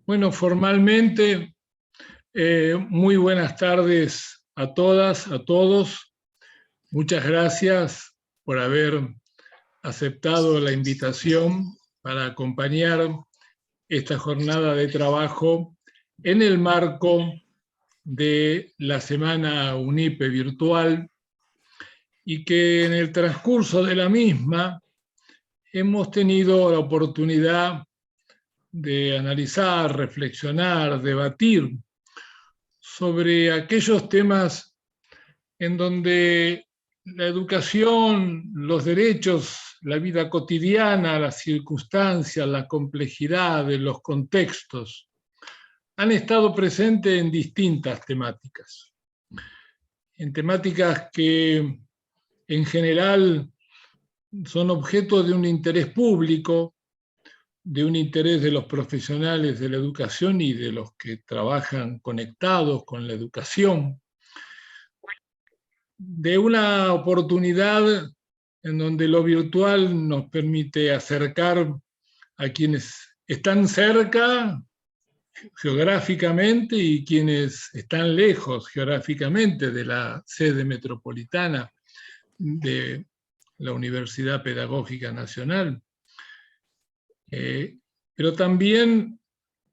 Bueno, formalmente, muy buenas tardes a todas, a todos. Muchas gracias por haber aceptado la invitación para acompañar esta jornada de trabajo en el marco de la Semana UNIPE virtual y que en el transcurso de la misma hemos tenido la oportunidad de analizar, reflexionar, debatir sobre aquellos temas en donde la educación, los derechos, la vida cotidiana, las circunstancias, la complejidad de los contextos han estado presentes en distintas temáticas. En temáticas que en general son objeto de un interés público, de un interés de los profesionales de la educación y de los que trabajan conectados con la educación, de una oportunidad en donde lo virtual nos permite acercar a quienes están cerca geográficamente y quienes están lejos geográficamente de la sede metropolitana de la Universidad Pedagógica Nacional. Pero también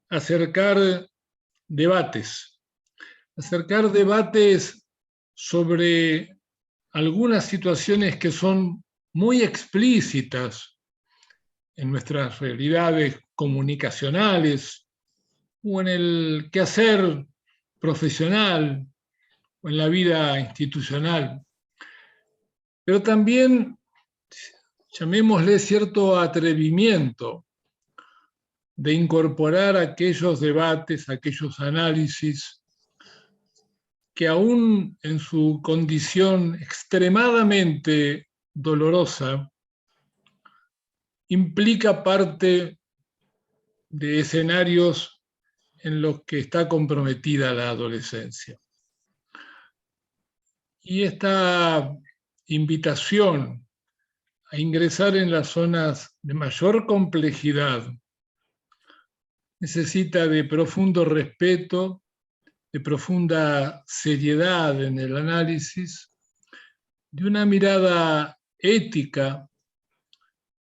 acercar debates sobre algunas situaciones que son muy explícitas en nuestras realidades comunicacionales o en el quehacer profesional o en la vida institucional. Pero también, llamémosle cierto atrevimiento de incorporar aquellos debates, aquellos análisis que aún en su condición extremadamente dolorosa implica parte de escenarios en los que está comprometida la adolescencia. Y esta invitación a ingresar en las zonas de mayor complejidad necesita de profundo respeto, de profunda seriedad en el análisis, de una mirada ética,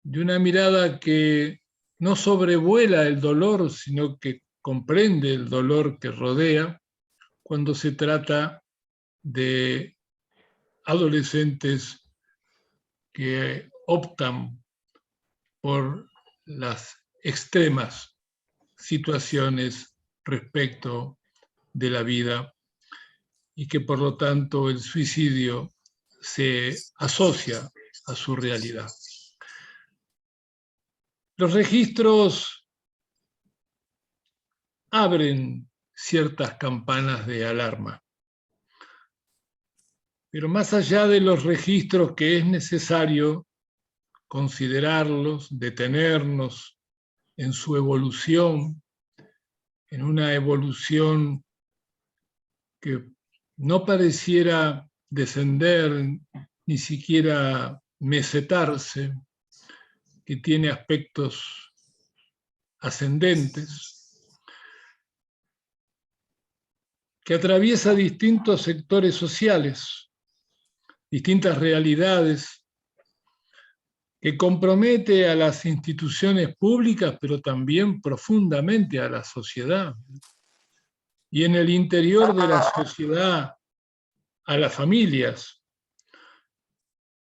de una mirada que no sobrevuela el dolor, sino que comprende el dolor que rodea cuando se trata de adolescentes que optan por las extremas situaciones respecto de la vida y que por lo tanto el suicidio se asocia a su realidad. Los registros abren ciertas campanas de alarma, pero más allá de los registros que es necesario considerarlos, detenernos en su evolución, en una evolución que no pareciera descender, ni siquiera mesetarse, que tiene aspectos ascendentes, que atraviesa distintos sectores sociales, distintas realidades, que compromete a las instituciones públicas, pero también profundamente a la sociedad. Y en el interior de la sociedad, a las familias.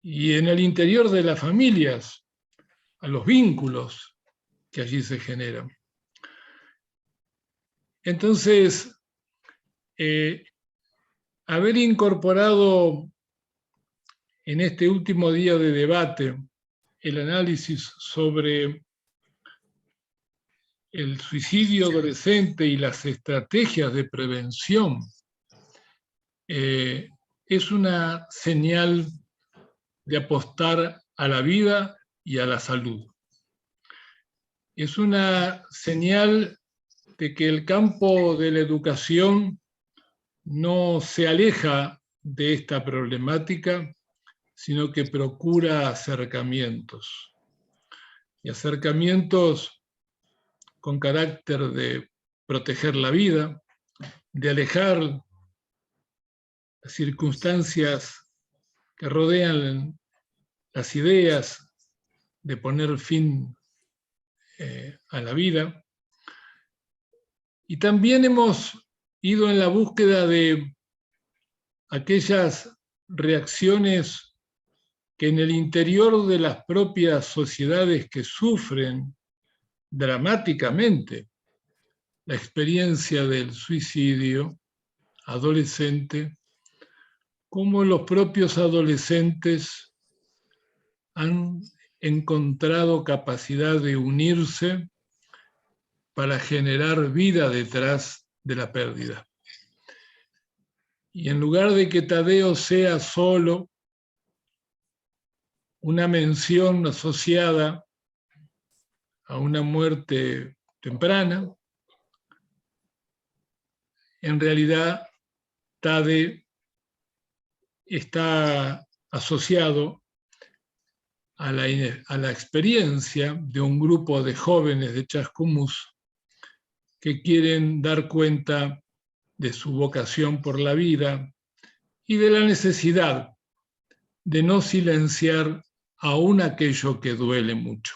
Y en el interior de las familias, a los vínculos que allí se generan. Entonces, haber incorporado en este último día de debate el análisis sobre el suicidio adolescente y las estrategias de prevención es una señal de apostar a la vida y a la salud. Es una señal de que el campo de la educación no se aleja de esta problemática, sino que procura acercamientos. Y acercamientos con carácter de proteger la vida, de alejar las circunstancias que rodean las ideas, de poner fin a la vida. Y también hemos ido en la búsqueda de aquellas reacciones que en el interior de las propias sociedades que sufren dramáticamente la experiencia del suicidio adolescente, cómo los propios adolescentes han encontrado capacidad de unirse para generar vida detrás de la pérdida. Y en lugar de que Tadeo sea solo una mención asociada a una muerte temprana, en realidad Tade está asociado a la experiencia de un grupo de jóvenes de Chascomús que quieren dar cuenta de su vocación por la vida y de la necesidad de no silenciar aún aquello que duele mucho.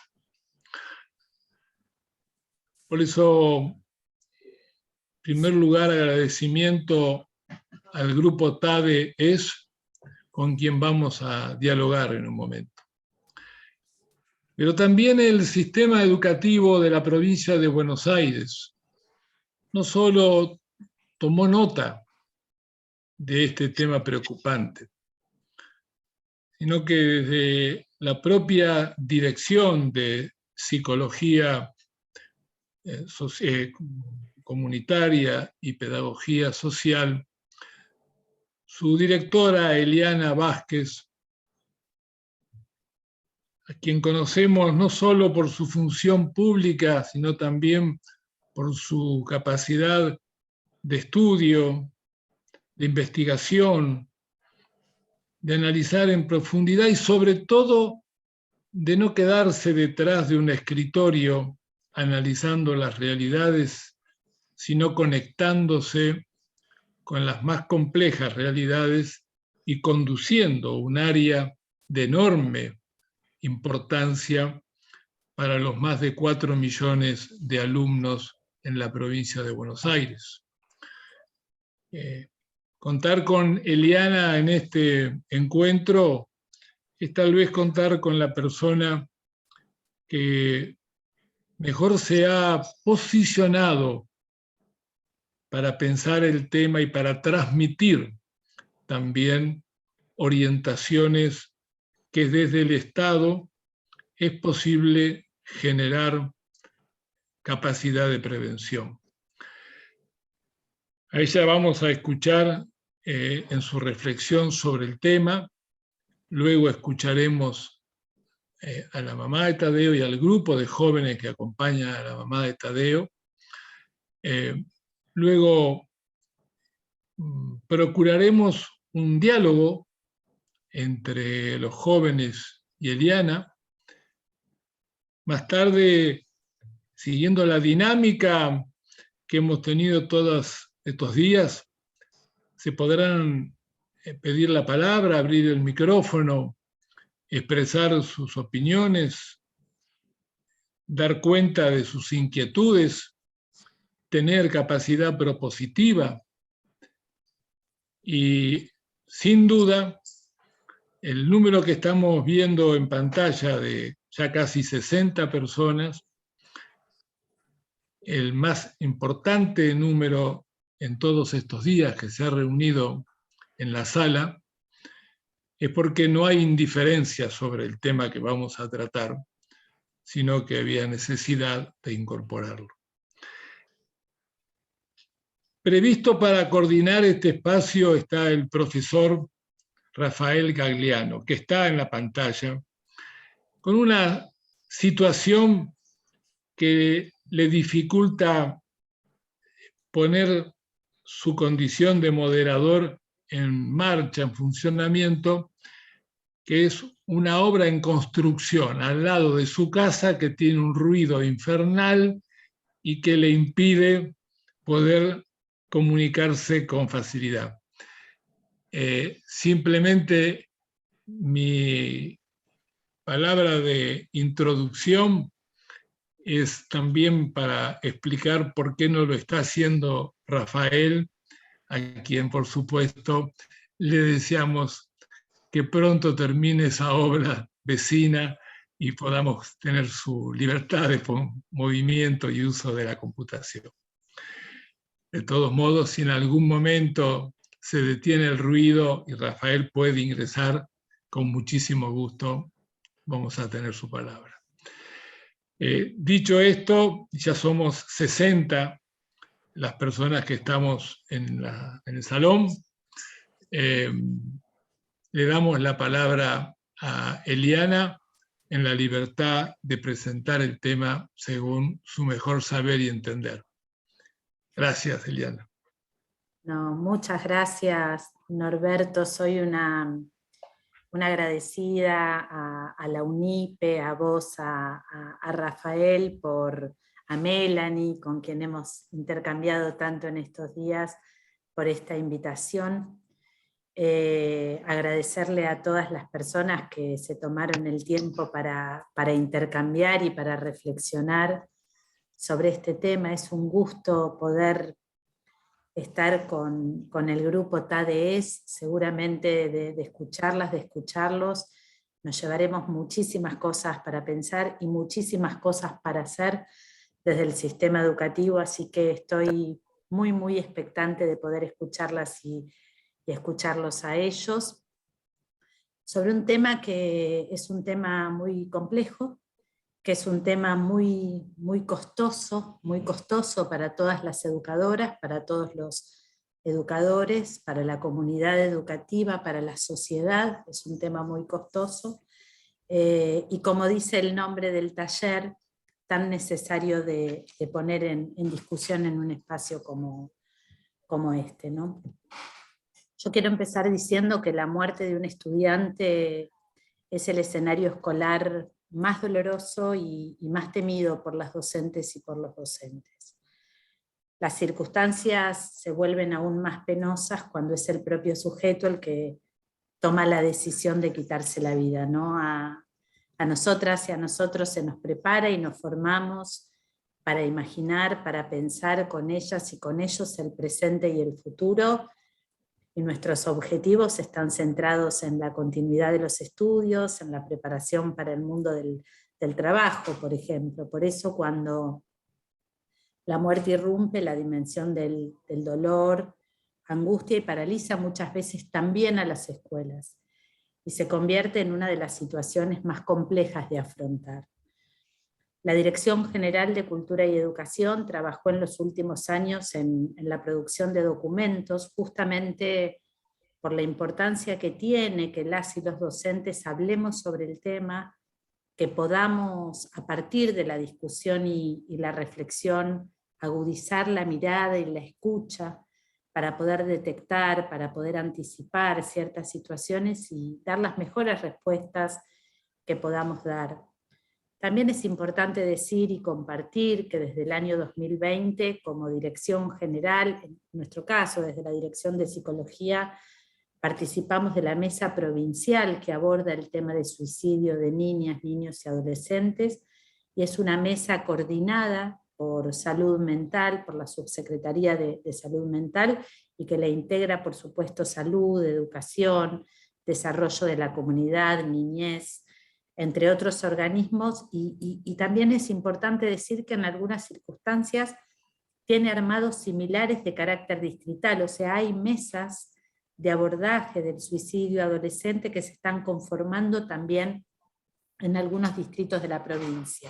Por eso, en primer lugar, agradecimiento al grupo TADE ES, con quien vamos a dialogar en un momento. Pero también el sistema educativo de la provincia de Buenos Aires no solo tomó nota de este tema preocupante, sino que desde la propia dirección de psicología comunitaria y pedagogía social, su directora Eliana Vázquez, a quien conocemos no solo por su función pública, sino también por su capacidad de estudio, de investigación, de analizar en profundidad y sobre todo de no quedarse detrás de un escritorio analizando las realidades, sino conectándose con las más complejas realidades y conduciendo un área de enorme importancia para los más de 4 millones de alumnos en la provincia de Buenos Aires. Contar con Eliana en este encuentro es tal vez contar con la persona que mejor se ha posicionado para pensar el tema y para transmitir también orientaciones que desde el Estado es posible generar capacidad de prevención. A ella vamos a escuchar en su reflexión sobre el tema, luego escucharemos a la mamá de Tadeo y al grupo de jóvenes que acompaña a la mamá de Tadeo. Luego procuraremos un diálogo entre los jóvenes y Eliana. Más tarde, siguiendo la dinámica que hemos tenido todos estos días, se podrán pedir la palabra, abrir el micrófono, expresar sus opiniones, dar cuenta de sus inquietudes, tener capacidad propositiva y, sin duda, el número que estamos viendo en pantalla de ya casi 60 personas, el más importante número en todos estos días que se ha reunido en la sala, es porque no hay indiferencia sobre el tema que vamos a tratar, sino que había necesidad de incorporarlo. Previsto para coordinar este espacio está el profesor Rafael Gagliano, que está en la pantalla, con una situación que le dificulta poner su condición de moderador en marcha, en funcionamiento, que es una obra en construcción al lado de su casa que tiene un ruido infernal y que le impide poder comunicarse con facilidad. Simplemente mi palabra de introducción es también para explicar por qué no lo está haciendo Rafael, a quien por supuesto le deseamos que pronto termine esa obra vecina y podamos tener su libertad de movimiento y uso de la computación. De todos modos, si en algún momento se detiene el ruido y Rafael puede ingresar, con muchísimo gusto vamos a tener su palabra. Dicho esto, ya somos 60 las personas que estamos en el salón. Le damos la palabra a Eliana en la libertad de presentar el tema según su mejor saber y entender. Gracias, Eliana. No, muchas gracias, Norberto. Soy una agradecida a la UNIPE, a vos, a Rafael, a Melanie, con quien hemos intercambiado tanto en estos días, por esta invitación. Agradecerle a todas las personas que se tomaron el tiempo para intercambiar y para reflexionar sobre este tema. Es un gusto poder estar con el grupo TADES, seguramente de escucharlas, de escucharlos. Nos llevaremos muchísimas cosas para pensar y muchísimas cosas para hacer desde el sistema educativo, así que estoy muy, muy expectante de poder escucharlas y escucharlos a ellos, sobre un tema que es un tema muy complejo, que es un tema muy, muy costoso para todas las educadoras, para todos los educadores, para la comunidad educativa, para la sociedad, es un tema muy costoso, y como dice el nombre del taller, tan necesario de poner en discusión en un espacio como este, ¿no? Yo quiero empezar diciendo que la muerte de un estudiante es el escenario escolar más doloroso y más temido por las docentes y por los docentes. Las circunstancias se vuelven aún más penosas cuando es el propio sujeto el que toma la decisión de quitarse la vida, ¿no? A nosotras y a nosotros se nos prepara y nos formamos para imaginar, para pensar con ellas y con ellos el presente y el futuro, y nuestros objetivos están centrados en la continuidad de los estudios, en la preparación para el mundo del trabajo, por ejemplo. Por eso cuando la muerte irrumpe, la dimensión del dolor, angustia y paraliza muchas veces también a las escuelas, y se convierte en una de las situaciones más complejas de afrontar. La Dirección General de Cultura y Educación trabajó en los últimos años en la producción de documentos, justamente por la importancia que tiene que las y los docentes hablemos sobre el tema, que podamos, a partir de la discusión y la reflexión, agudizar la mirada y la escucha para poder detectar, para poder anticipar ciertas situaciones y dar las mejores respuestas que podamos dar. También es importante decir y compartir que desde el año 2020, como Dirección General, en nuestro caso desde la Dirección de Psicología, participamos de la mesa provincial que aborda el tema de suicidio de niñas, niños y adolescentes, y es una mesa coordinada por Salud Mental, por la Subsecretaría de Salud Mental, y que la integra, por supuesto, Salud, Educación, Desarrollo de la Comunidad, Niñez, entre otros organismos, y también es importante decir que en algunas circunstancias tiene armados similares de carácter distrital, o sea, hay mesas de abordaje del suicidio adolescente que se están conformando también en algunos distritos de la provincia.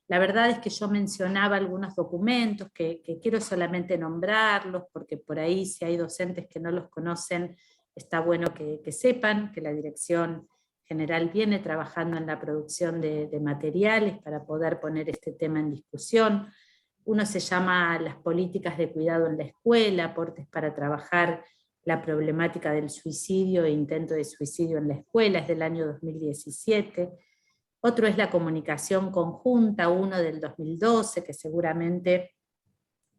La verdad es que yo mencionaba algunos documentos que quiero solamente nombrarlos, porque por ahí si hay docentes que no los conocen, está bueno que sepan que la Dirección General viene trabajando en la producción de materiales para poder poner este tema en discusión. Uno se llama Las políticas de cuidado en la escuela, aportes para trabajar la problemática del suicidio e intento de suicidio en la escuela, es del año 2017. Otro es la comunicación conjunta, uno del 2012, que seguramente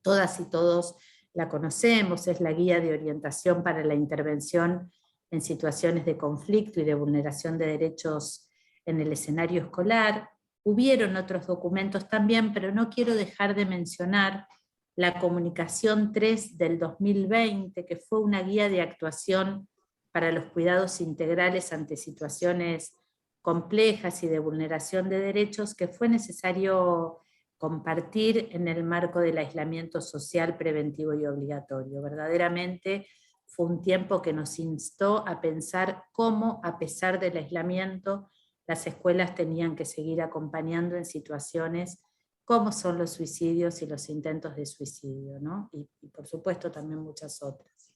Todas y todos la conocemos, es la guía de orientación para la intervención en situaciones de conflicto y de vulneración de derechos en el escenario escolar. Hubieron otros documentos también, pero no quiero dejar de mencionar la Comunicación 3 del 2020, que fue una guía de actuación para los cuidados integrales ante situaciones complejas y de vulneración de derechos, que fue necesario compartir en el marco del aislamiento social preventivo y obligatorio. Verdaderamente fue un tiempo que nos instó a pensar cómo, a pesar del aislamiento, las escuelas tenían que seguir acompañando en situaciones como son los suicidios y los intentos de suicidio, ¿no? Y por supuesto también muchas otras.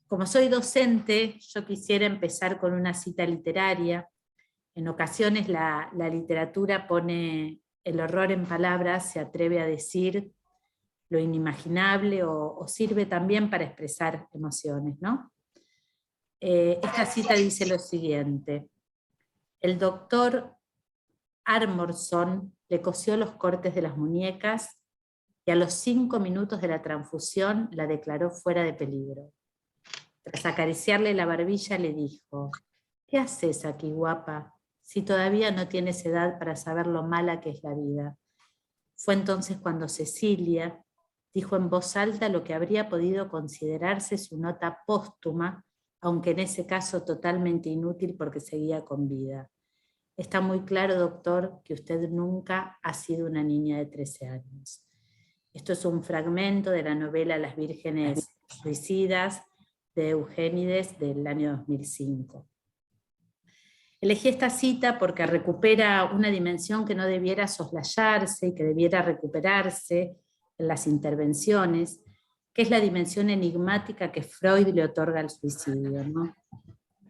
Como soy docente, yo quisiera empezar con una cita literaria. En ocasiones la literatura pone el horror en palabras, se atreve a decir lo inimaginable o sirve también para expresar emociones, ¿no? Esta cita dice lo siguiente: el doctor Armorson le cosió los cortes de las muñecas y a los 5 minutos de la transfusión la declaró fuera de peligro. Tras acariciarle la barbilla le dijo: ¿qué haces aquí, guapa, si todavía no tienes edad para saber lo mala que es la vida? Fue entonces cuando Cecilia dijo en voz alta lo que habría podido considerarse su nota póstuma, aunque en ese caso totalmente inútil porque seguía con vida. Está muy claro, doctor, que usted nunca ha sido una niña de 13 años. Esto es un fragmento de la novela Las Vírgenes Suicidas de Eugénides del año 2005. Elegí esta cita porque recupera una dimensión que no debiera soslayarse y que debiera recuperarse en las intervenciones, que es la dimensión enigmática que Freud le otorga al suicidio, ¿no?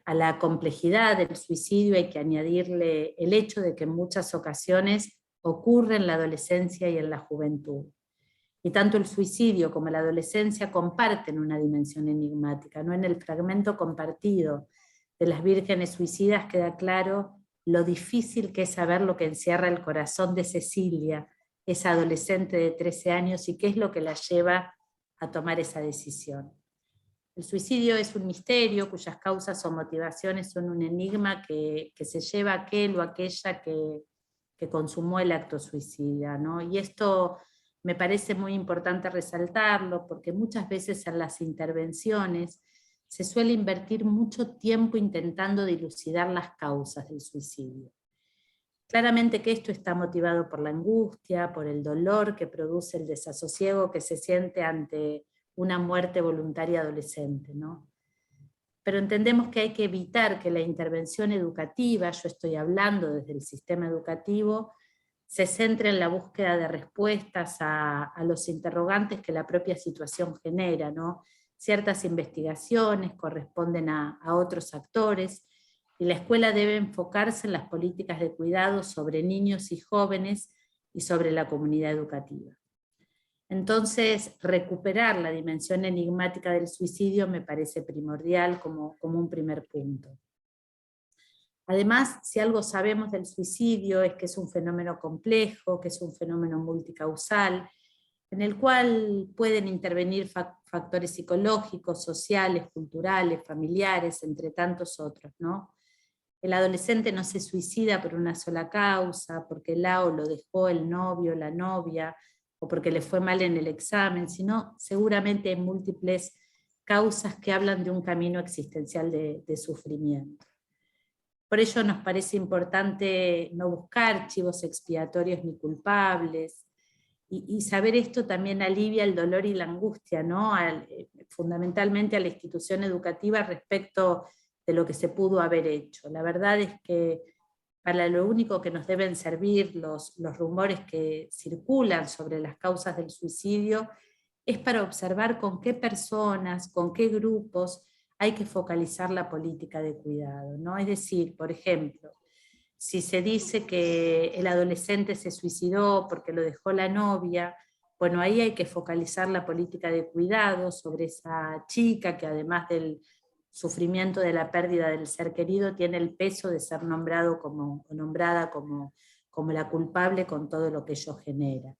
A la complejidad del suicidio hay que añadirle el hecho de que en muchas ocasiones ocurre en la adolescencia y en la juventud. Y tanto el suicidio como la adolescencia comparten una dimensión enigmática, ¿no? En el fragmento compartido de Las Vírgenes Suicidas queda claro lo difícil que es saber lo que encierra el corazón de Cecilia, esa adolescente de 13 años, y qué es lo que la lleva a tomar esa decisión. El suicidio es un misterio cuyas causas o motivaciones son un enigma que se lleva a aquel o aquella que consumó el acto suicida, ¿no? Y esto me parece muy importante resaltarlo porque muchas veces en las intervenciones se suele invertir mucho tiempo intentando dilucidar las causas del suicidio. Claramente que esto está motivado por la angustia, por el dolor que produce el desasosiego que se siente ante una muerte voluntaria adolescente, ¿no? Pero entendemos que hay que evitar que la intervención educativa, yo estoy hablando desde el sistema educativo, se centre en la búsqueda de respuestas a los interrogantes que la propia situación genera, ¿no? Ciertas investigaciones corresponden a otros actores, y la escuela debe enfocarse en las políticas de cuidado sobre niños y jóvenes y sobre la comunidad educativa. Entonces, recuperar la dimensión enigmática del suicidio me parece primordial como un primer punto. Además, si algo sabemos del suicidio es que es un fenómeno complejo, que es un fenómeno multicausal, en el cual pueden intervenir factores psicológicos, sociales, culturales, familiares, entre tantos otros, ¿no? El adolescente no se suicida por una sola causa, porque la o lo dejó el novio, la novia, o porque le fue mal en el examen, sino seguramente hay múltiples causas que hablan de un camino existencial de sufrimiento. Por ello nos parece importante no buscar chivos expiatorios ni culpables, y saber esto también alivia el dolor y la angustia, ¿no? Fundamentalmente a la institución educativa respecto de lo que se pudo haber hecho. La verdad es que para lo único que nos deben servir los rumores que circulan sobre las causas del suicidio es para observar con qué personas, con qué grupos hay que focalizar la política de cuidado, ¿no? Es decir, por ejemplo, si se dice que el adolescente se suicidó porque lo dejó la novia, bueno, ahí hay que focalizar la política de cuidado sobre esa chica que además del sufrimiento de la pérdida del ser querido tiene el peso de ser nombrada como la culpable con todo lo que ello genera.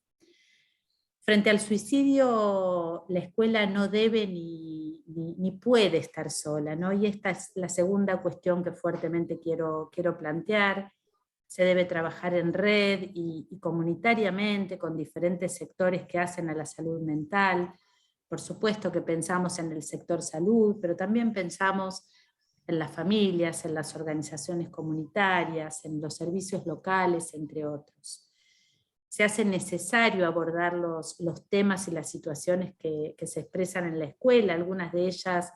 Frente al suicidio, la escuela no debe ni puede estar sola, ¿no? Y esta es la segunda cuestión que fuertemente quiero plantear. Se debe trabajar en red y comunitariamente con diferentes sectores que hacen a la salud mental. Por supuesto que pensamos en el sector salud, pero también pensamos en las familias, en las organizaciones comunitarias, en los servicios locales, entre otros. Se hace necesario abordar los temas y las situaciones que se expresan en la escuela, algunas de ellas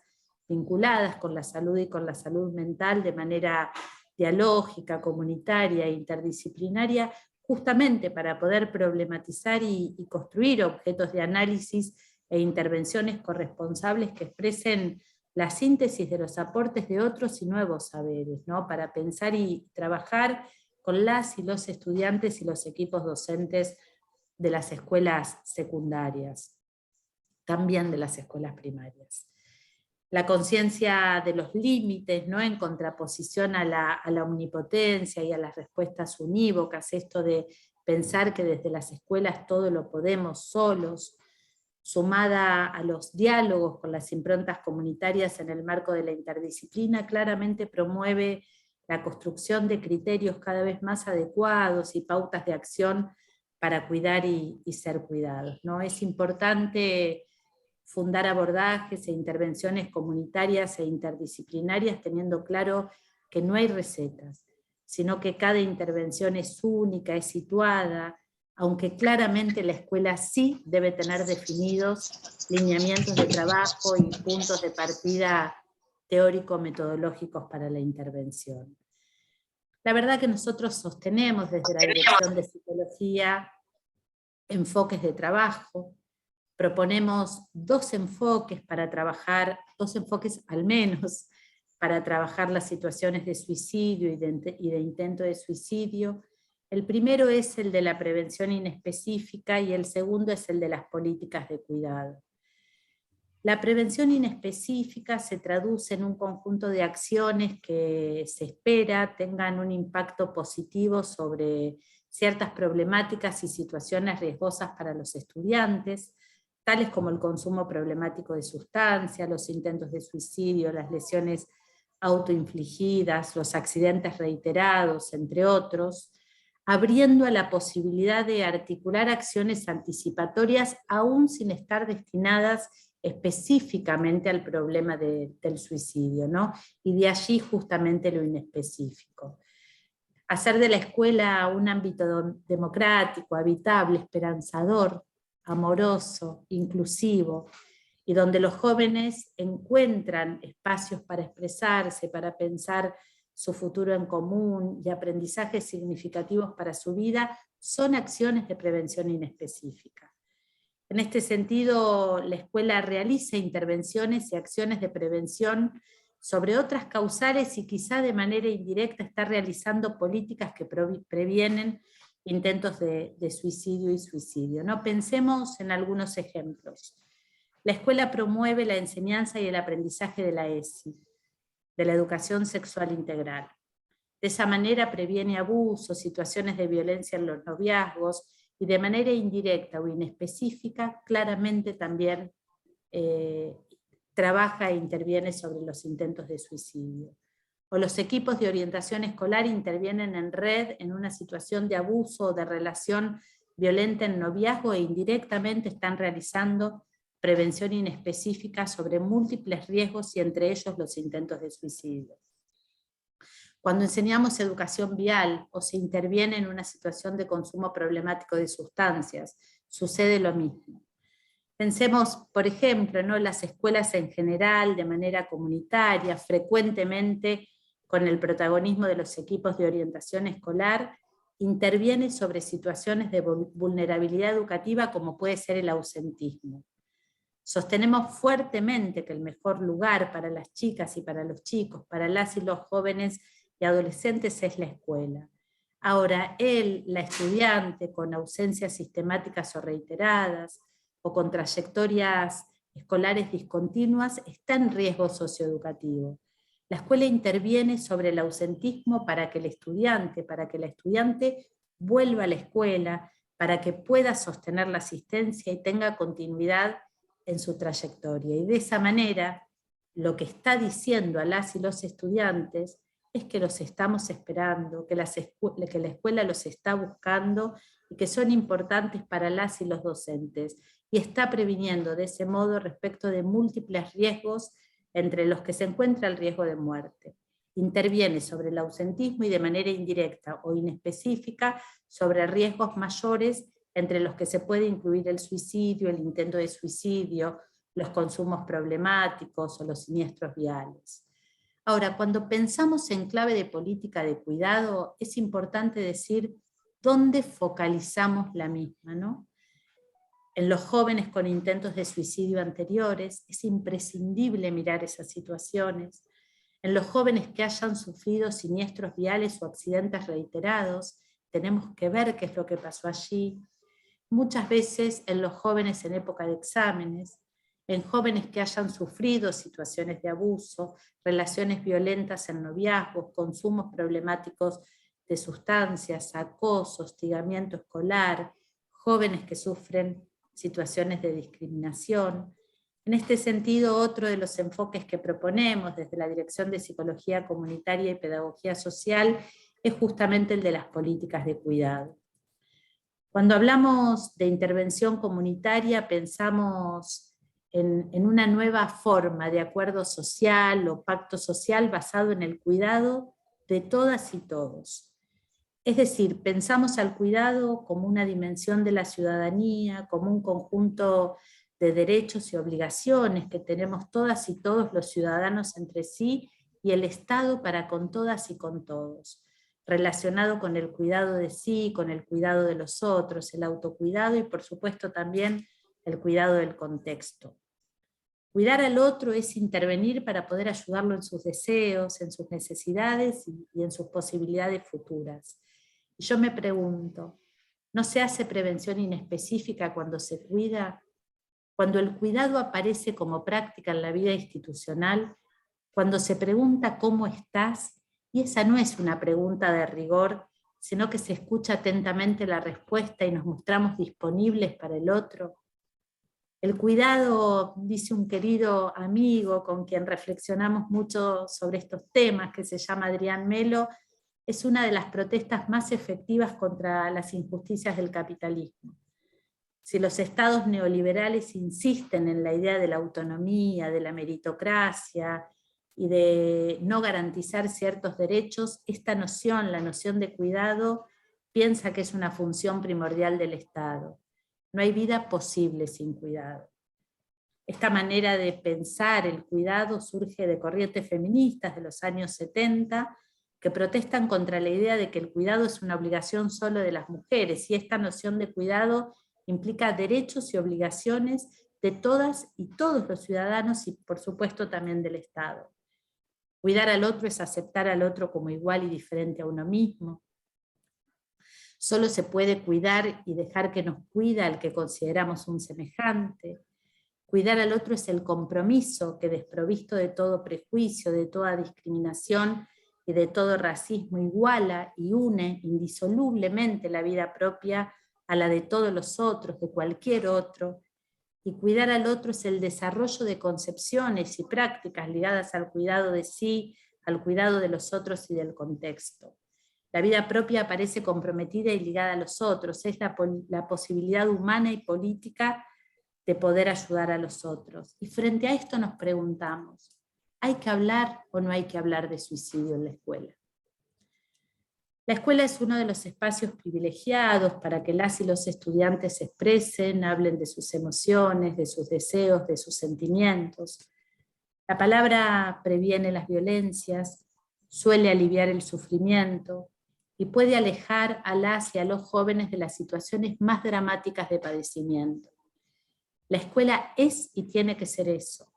vinculadas con la salud y con la salud mental de manera dialógica, comunitaria e interdisciplinaria, justamente para poder problematizar y construir objetos de análisis e intervenciones corresponsables que expresen la síntesis de los aportes de otros y nuevos saberes, ¿no? Para pensar y trabajar con las y los estudiantes y los equipos docentes de las escuelas secundarias, también de las escuelas primarias. La conciencia de los límites, ¿no? En contraposición a la omnipotencia y a las respuestas unívocas, esto de pensar que desde las escuelas todo lo podemos solos, sumada a los diálogos con las improntas comunitarias en el marco de la interdisciplina, claramente promueve la construcción de criterios cada vez más adecuados y pautas de acción para cuidar y ser cuidados, ¿no? Es importante fundar abordajes e intervenciones comunitarias e interdisciplinarias teniendo claro que no hay recetas, sino que cada intervención es única, es situada, aunque claramente la escuela sí debe tener definidos lineamientos de trabajo y puntos de partida teórico-metodológicos para la intervención. La verdad que nosotros sostenemos desde la Dirección de Psicología enfoques de trabajo, proponemos 2 enfoques para trabajar, 2 enfoques al menos, para trabajar las situaciones de suicidio y de intento de suicidio. El primero es el de la prevención inespecífica y el segundo es el de las políticas de cuidado. La prevención inespecífica se traduce en un conjunto de acciones que se espera tengan un impacto positivo sobre ciertas problemáticas y situaciones riesgosas para los estudiantes, tales como el consumo problemático de sustancias, los intentos de suicidio, las lesiones autoinfligidas, los accidentes reiterados, entre otros, abriendo a la posibilidad de articular acciones anticipatorias aún sin estar destinadas específicamente al problema del suicidio, ¿no? Y de allí justamente lo inespecífico. Hacer de la escuela un ámbito democrático, habitable, esperanzador, amoroso, inclusivo, y donde los jóvenes encuentran espacios para expresarse, para pensar su futuro en común y aprendizajes significativos para su vida, son acciones de prevención inespecífica. En este sentido, la escuela realiza intervenciones y acciones de prevención sobre otras causales y quizá de manera indirecta está realizando políticas que previenen intentos de suicidio y suicidio, ¿no? Pensemos en algunos ejemplos. La escuela promueve la enseñanza y el aprendizaje de la ESI, de la educación sexual integral. De esa manera previene abusos, situaciones de violencia en los noviazgos, y de manera indirecta o inespecífica, claramente también trabaja e interviene sobre los intentos de suicidio. O los equipos de orientación escolar intervienen en red en una situación de abuso o de relación violenta en noviazgo e indirectamente están realizando prevención inespecífica sobre múltiples riesgos y entre ellos los intentos de suicidio. Cuando enseñamos educación vial o se interviene en una situación de consumo problemático de sustancias, sucede lo mismo. Pensemos, por ejemplo, ¿no? Las escuelas en general, de manera comunitaria, frecuentemente con el protagonismo de los equipos de orientación escolar, interviene sobre situaciones de vulnerabilidad educativa como puede ser el ausentismo. Sostenemos fuertemente que el mejor lugar para las chicas y para los chicos, para las y los jóvenes y adolescentes es la escuela. Ahora, la estudiante con ausencias sistemáticas o reiteradas, o con trayectorias escolares discontinuas, está en riesgo socioeducativo. La escuela interviene sobre el ausentismo para que la estudiante vuelva a la escuela, para que pueda sostener la asistencia y tenga continuidad en su trayectoria. Y de esa manera, lo que está diciendo a las y los estudiantes es que los estamos esperando, que la escuela los está buscando y que son importantes para las y los docentes. Y está previniendo de ese modo respecto de múltiples riesgos, entre los que se encuentra el riesgo de muerte. Interviene sobre el ausentismo y de manera indirecta o inespecífica sobre riesgos mayores, entre los que se puede incluir el suicidio, el intento de suicidio, los consumos problemáticos o los siniestros viales. Ahora, cuando pensamos en clave de política de cuidado, es importante decir dónde focalizamos la misma, ¿no? En los jóvenes con intentos de suicidio anteriores, es imprescindible mirar esas situaciones. En los jóvenes que hayan sufrido siniestros viales o accidentes reiterados, tenemos que ver qué es lo que pasó allí. Muchas veces en los jóvenes en época de exámenes, en jóvenes que hayan sufrido situaciones de abuso, relaciones violentas en noviazgos, consumos problemáticos de sustancias, acoso, hostigamiento escolar, jóvenes que sufren situaciones de discriminación. En este sentido, otro de los enfoques que proponemos desde la Dirección de Psicología Comunitaria y Pedagogía Social es justamente el de las políticas de cuidado. Cuando hablamos de intervención comunitaria, pensamos en una nueva forma de acuerdo social o pacto social basado en el cuidado de todas y todos. Es decir, pensamos al cuidado como una dimensión de la ciudadanía, como un conjunto de derechos y obligaciones que tenemos todas y todos los ciudadanos entre sí y el Estado para con todas y con todos, relacionado con el cuidado de sí, con el cuidado de los otros, el autocuidado y por supuesto también el cuidado del contexto. Cuidar al otro es intervenir para poder ayudarlo en sus deseos, en sus necesidades y en sus posibilidades futuras. Y yo me pregunto, ¿no se hace prevención inespecífica cuando se cuida? Cuando el cuidado aparece como práctica en la vida institucional, cuando se pregunta cómo estás, y esa no es una pregunta de rigor, sino que se escucha atentamente la respuesta y nos mostramos disponibles para el otro. El cuidado, dice un querido amigo con quien reflexionamos mucho sobre estos temas, que se llama Adrián Melo, es una de las protestas más efectivas contra las injusticias del capitalismo. Si los estados neoliberales insisten en la idea de la autonomía, de la meritocracia y de no garantizar ciertos derechos, esta noción, la noción de cuidado, piensa que es una función primordial del Estado. No hay vida posible sin cuidado. Esta manera de pensar el cuidado surge de corrientes feministas de los años 70 que protestan contra la idea de que el cuidado es una obligación solo de las mujeres, y esta noción de cuidado implica derechos y obligaciones de todas y todos los ciudadanos y por supuesto también del Estado. Cuidar al otro es aceptar al otro como igual y diferente a uno mismo. Solo se puede cuidar y dejar que nos cuida al que consideramos un semejante. Cuidar al otro es el compromiso que, desprovisto de todo prejuicio, de toda discriminación y de todo racismo, iguala y une indisolublemente la vida propia a la de todos los otros, de cualquier otro. Y cuidar al otro es el desarrollo de concepciones y prácticas ligadas al cuidado de sí, al cuidado de los otros y del contexto. La vida propia aparece comprometida y ligada a los otros, es la posibilidad humana y política de poder ayudar a los otros. Y frente a esto nos preguntamos, ¿hay que hablar o no hay que hablar de suicidio en la escuela? La escuela es uno de los espacios privilegiados para que las y los estudiantes se expresen, hablen de sus emociones, de sus deseos, de sus sentimientos. La palabra previene las violencias, suele aliviar el sufrimiento y puede alejar a las y a los jóvenes de las situaciones más dramáticas de padecimiento. La escuela es y tiene que ser eso,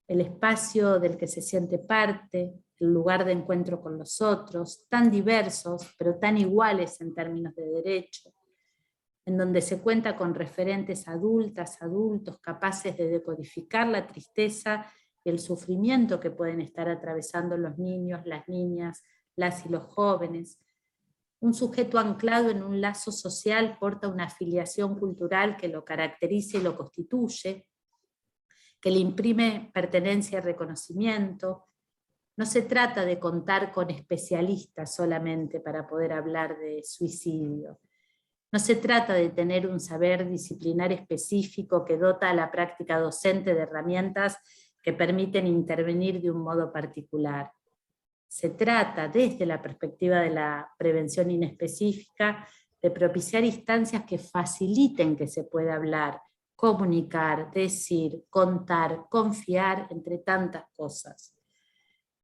el espacio del que se siente parte, el lugar de encuentro con los otros, tan diversos, pero tan iguales en términos de derecho, en donde se cuenta con referentes adultas, adultos, capaces de decodificar la tristeza y el sufrimiento que pueden estar atravesando los niños, las niñas, las y los jóvenes. Un sujeto anclado en un lazo social porta una afiliación cultural que lo caracteriza y lo constituye, que le imprime pertenencia y reconocimiento. No se trata de contar con especialistas solamente para poder hablar de suicidio. No se trata de tener un saber disciplinar específico que dota a la práctica docente de herramientas que permiten intervenir de un modo particular. Se trata, desde la perspectiva de la prevención inespecífica, de propiciar instancias que faciliten que se pueda hablar, comunicar, decir, contar, confiar, entre tantas cosas.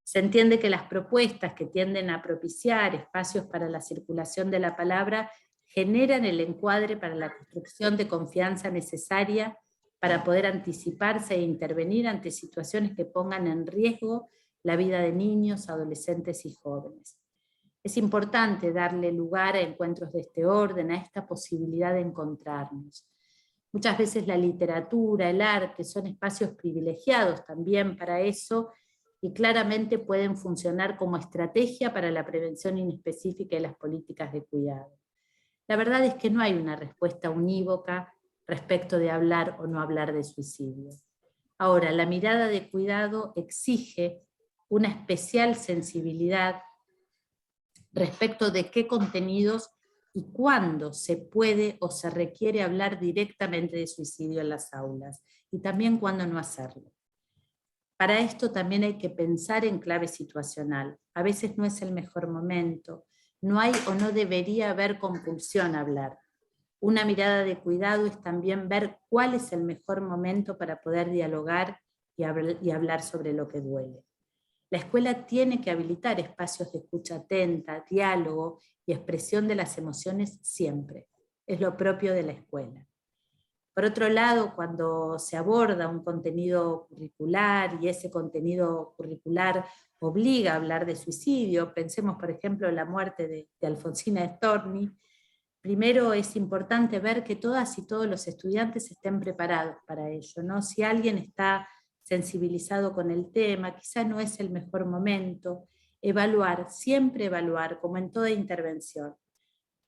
Se entiende que las propuestas que tienden a propiciar espacios para la circulación de la palabra generan el encuadre para la construcción de confianza necesaria para poder anticiparse e intervenir ante situaciones que pongan en riesgo la vida de niños, adolescentes y jóvenes. Es importante darle lugar a encuentros de este orden, a esta posibilidad de encontrarnos. Muchas veces la literatura, el arte son espacios privilegiados también para eso, y claramente pueden funcionar como estrategia para la prevención inespecífica y las políticas de cuidado. La verdad es que no hay una respuesta unívoca respecto de hablar o no hablar de suicidio. Ahora, la mirada de cuidado exige una especial sensibilidad respecto de qué contenidos y cuándo se puede o se requiere hablar directamente de suicidio en las aulas, y también cuándo no hacerlo. Para esto también hay que pensar en clave situacional. A veces no es el mejor momento, no hay o no debería haber compulsión a hablar. Una mirada de cuidado es también ver cuál es el mejor momento para poder dialogar y hablar sobre lo que duele. La escuela tiene que habilitar espacios de escucha atenta, diálogo y expresión de las emociones siempre. Es lo propio de la escuela. Por otro lado, cuando se aborda un contenido curricular y ese contenido curricular obliga a hablar de suicidio, pensemos por ejemplo en la muerte de Alfonsina Storni, primero es importante ver que todas y todos los estudiantes estén preparados para ello, ¿no? Si alguien está sensibilizado con el tema, quizá no es el mejor momento, evaluar, siempre evaluar, como en toda intervención.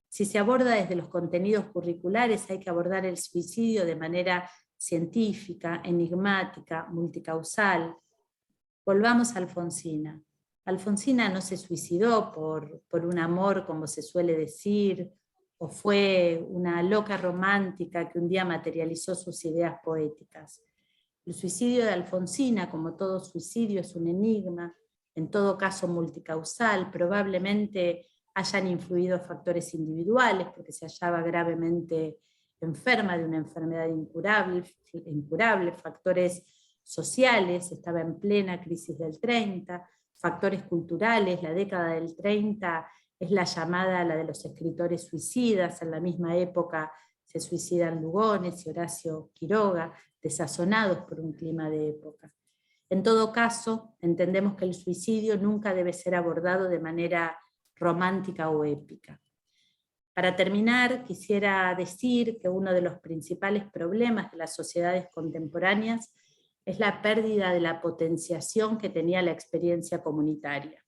Si se aborda desde los contenidos curriculares, hay que abordar el suicidio de manera científica, enigmática, multicausal. Volvamos a Alfonsina. Alfonsina no se suicidó por un amor, como se suele decir, o fue una loca romántica que un día materializó sus ideas poéticas. El suicidio de Alfonsina, como todo suicidio, es un enigma, en todo caso multicausal, probablemente hayan influido factores individuales, porque se hallaba gravemente enferma de una enfermedad incurable, factores sociales, estaba en plena crisis del 30, factores culturales, la década del 30 es la llamada la de los escritores suicidas, en la misma época se suicidan Lugones y Horacio Quiroga, desazonados por un clima de época. En todo caso, entendemos que el suicidio nunca debe ser abordado de manera romántica o épica. Para terminar, quisiera decir que uno de los principales problemas de las sociedades contemporáneas es la pérdida de la potenciación que tenía la experiencia comunitaria.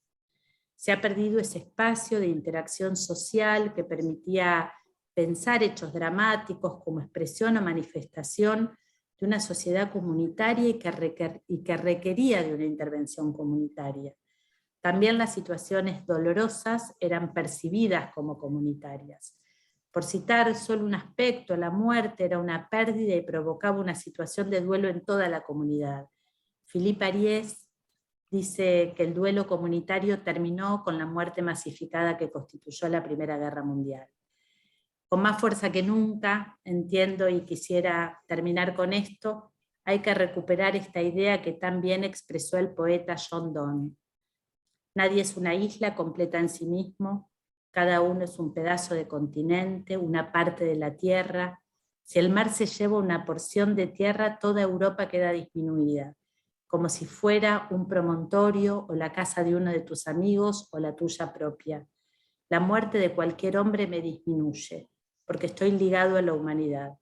Se ha perdido ese espacio de interacción social que permitía pensar hechos dramáticos como expresión o manifestación de una sociedad comunitaria y que requería de una intervención comunitaria. También las situaciones dolorosas eran percibidas como comunitarias. Por citar solo un aspecto, la muerte era una pérdida y provocaba una situación de duelo en toda la comunidad. Philippe Ariès dice que el duelo comunitario terminó con la muerte masificada que constituyó la Primera Guerra Mundial. Con más fuerza que nunca, entiendo y quisiera terminar con esto, hay que recuperar esta idea que tan bien expresó el poeta John Donne. Nadie es una isla completa en sí mismo, cada uno es un pedazo de continente, una parte de la tierra. Si el mar se lleva una porción de tierra, toda Europa queda disminuida, como si fuera un promontorio o la casa de uno de tus amigos o la tuya propia. La muerte de cualquier hombre me disminuye, porque estoy ligado a la humanidad.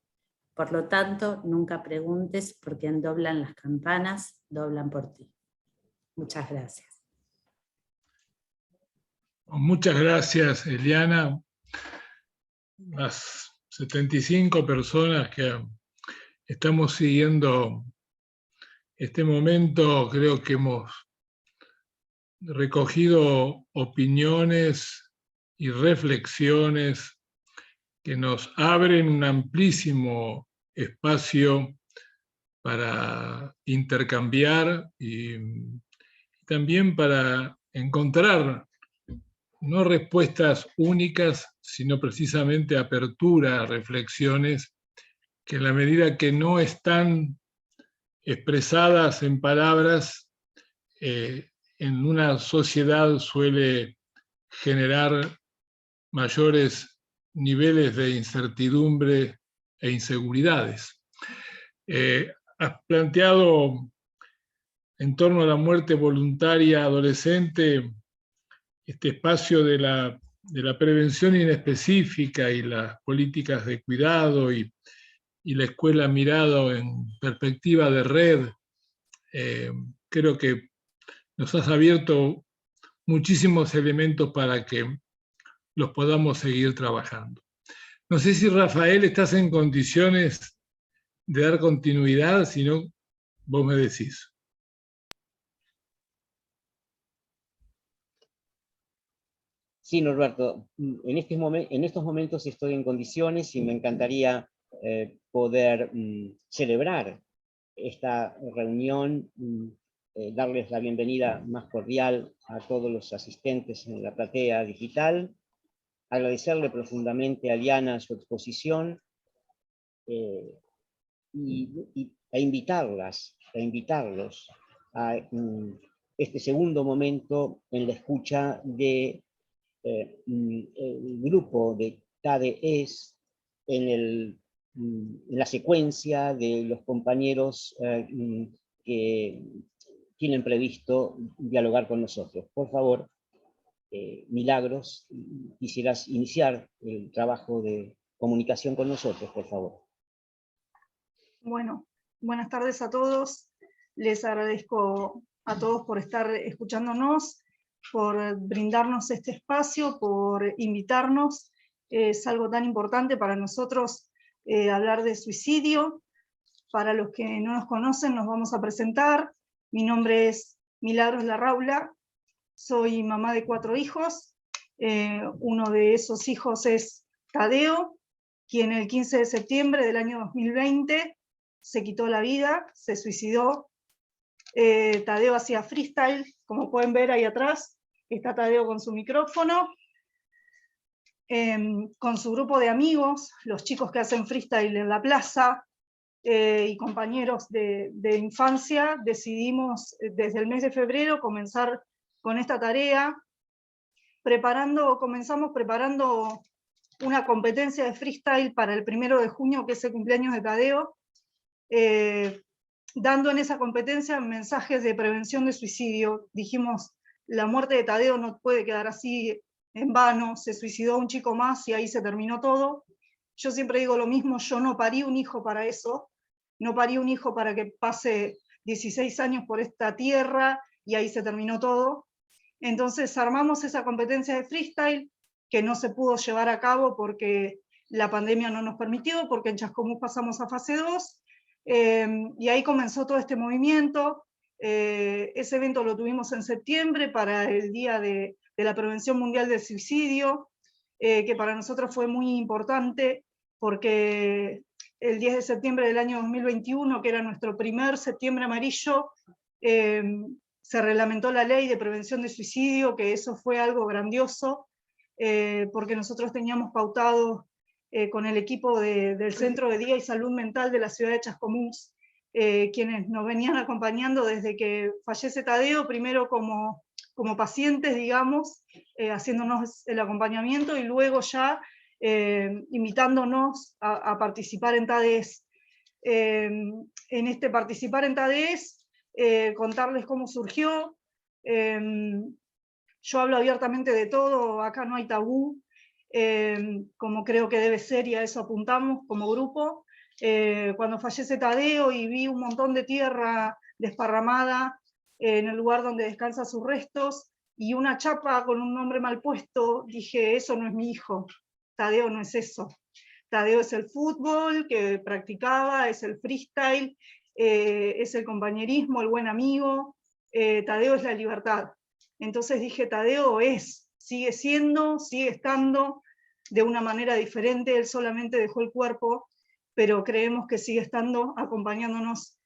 Por lo tanto, nunca preguntes por quién doblan las campanas, doblan por ti. Muchas gracias. Muchas gracias, Eliana. Las 75 personas que estamos siguiendo este momento, creo que hemos recogido opiniones y reflexiones que nos abren un amplísimo espacio para intercambiar y también para encontrar no respuestas únicas, sino precisamente apertura a reflexiones que en la medida que no están expresadas en palabras, en una sociedad suele generar mayores niveles de incertidumbre e inseguridades. Has planteado en torno a la muerte voluntaria adolescente este espacio de la prevención inespecífica y las políticas de cuidado y la escuela mirado en perspectiva de red. Creo que nos has abierto muchísimos elementos para que los podamos seguir trabajando. No sé si, Rafael, estás en condiciones de dar continuidad, si no, vos me decís. Sí, Norberto, en estos momentos estoy en condiciones y me encantaría poder celebrar esta reunión, darles la bienvenida más cordial a todos los asistentes en la platea digital, agradecerle profundamente a Liana su exposición e invitarlos a este segundo momento en la escucha de el grupo de TADES en la secuencia de los compañeros que tienen previsto dialogar con nosotros. Por favor, Milagros, quisieras iniciar el trabajo de comunicación con nosotros, por favor. Bueno, buenas tardes a todos. Les agradezco a todos por estar escuchándonos, por brindarnos este espacio, por invitarnos. Es algo tan importante para nosotros hablar de suicidio. Para los que no nos conocen, nos vamos a presentar. Mi nombre es Milagros Larraula, soy mamá de 4 hijos. Uno de esos hijos es Tadeo, quien el 15 de septiembre del año 2020 se quitó la vida, se suicidó. Tadeo hacía freestyle, como pueden ver ahí atrás, está Tadeo con su micrófono, con su grupo de amigos, los chicos que hacen freestyle en la plaza, y compañeros de infancia, decidimos desde el mes de febrero comenzar con esta tarea. Comenzamos preparando una competencia de freestyle para el 1 de junio, que es el cumpleaños de Tadeo, dando en esa competencia mensajes de prevención de suicidio. Dijimos, la muerte de Tadeo no puede quedar así en vano, se suicidó un chico más y ahí se terminó todo. Yo siempre digo lo mismo, yo no parí un hijo para eso, no parí un hijo para que pase 16 años por esta tierra y ahí se terminó todo. Entonces armamos esa competencia de freestyle que no se pudo llevar a cabo porque la pandemia no nos permitió, porque en Chascomús pasamos a fase 2, y ahí comenzó todo este movimiento. Ese evento lo tuvimos en septiembre para el Día de la Prevención Mundial del Suicidio, que para nosotros fue muy importante porque el 10 de septiembre del año 2021, que era nuestro primer septiembre amarillo, se reglamentó la ley de prevención de suicidio, que eso fue algo grandioso, porque nosotros teníamos pautado con el equipo del Centro de Día y Salud Mental de la ciudad de Chascomús, quienes nos venían acompañando desde que fallece Tadeo, primero como pacientes, digamos, haciéndonos el acompañamiento, y luego ya invitándonos a participar en TADES. En este participar en TADES, contarles cómo surgió. Yo hablo abiertamente de todo, acá no hay tabú, como creo que debe ser, y a eso apuntamos como grupo. Cuando fallece Tadeo y vi un montón de tierra desparramada en el lugar donde descansan sus restos, y una chapa con un nombre mal puesto, dije, eso no es mi hijo, Tadeo no es eso. Tadeo es el fútbol que practicaba, es el freestyle, es el compañerismo, el buen amigo, Tadeo es la libertad. Entonces dije, Tadeo sigue siendo, sigue estando de una manera diferente, él solamente dejó el cuerpo, pero creemos que sigue estando acompañándonos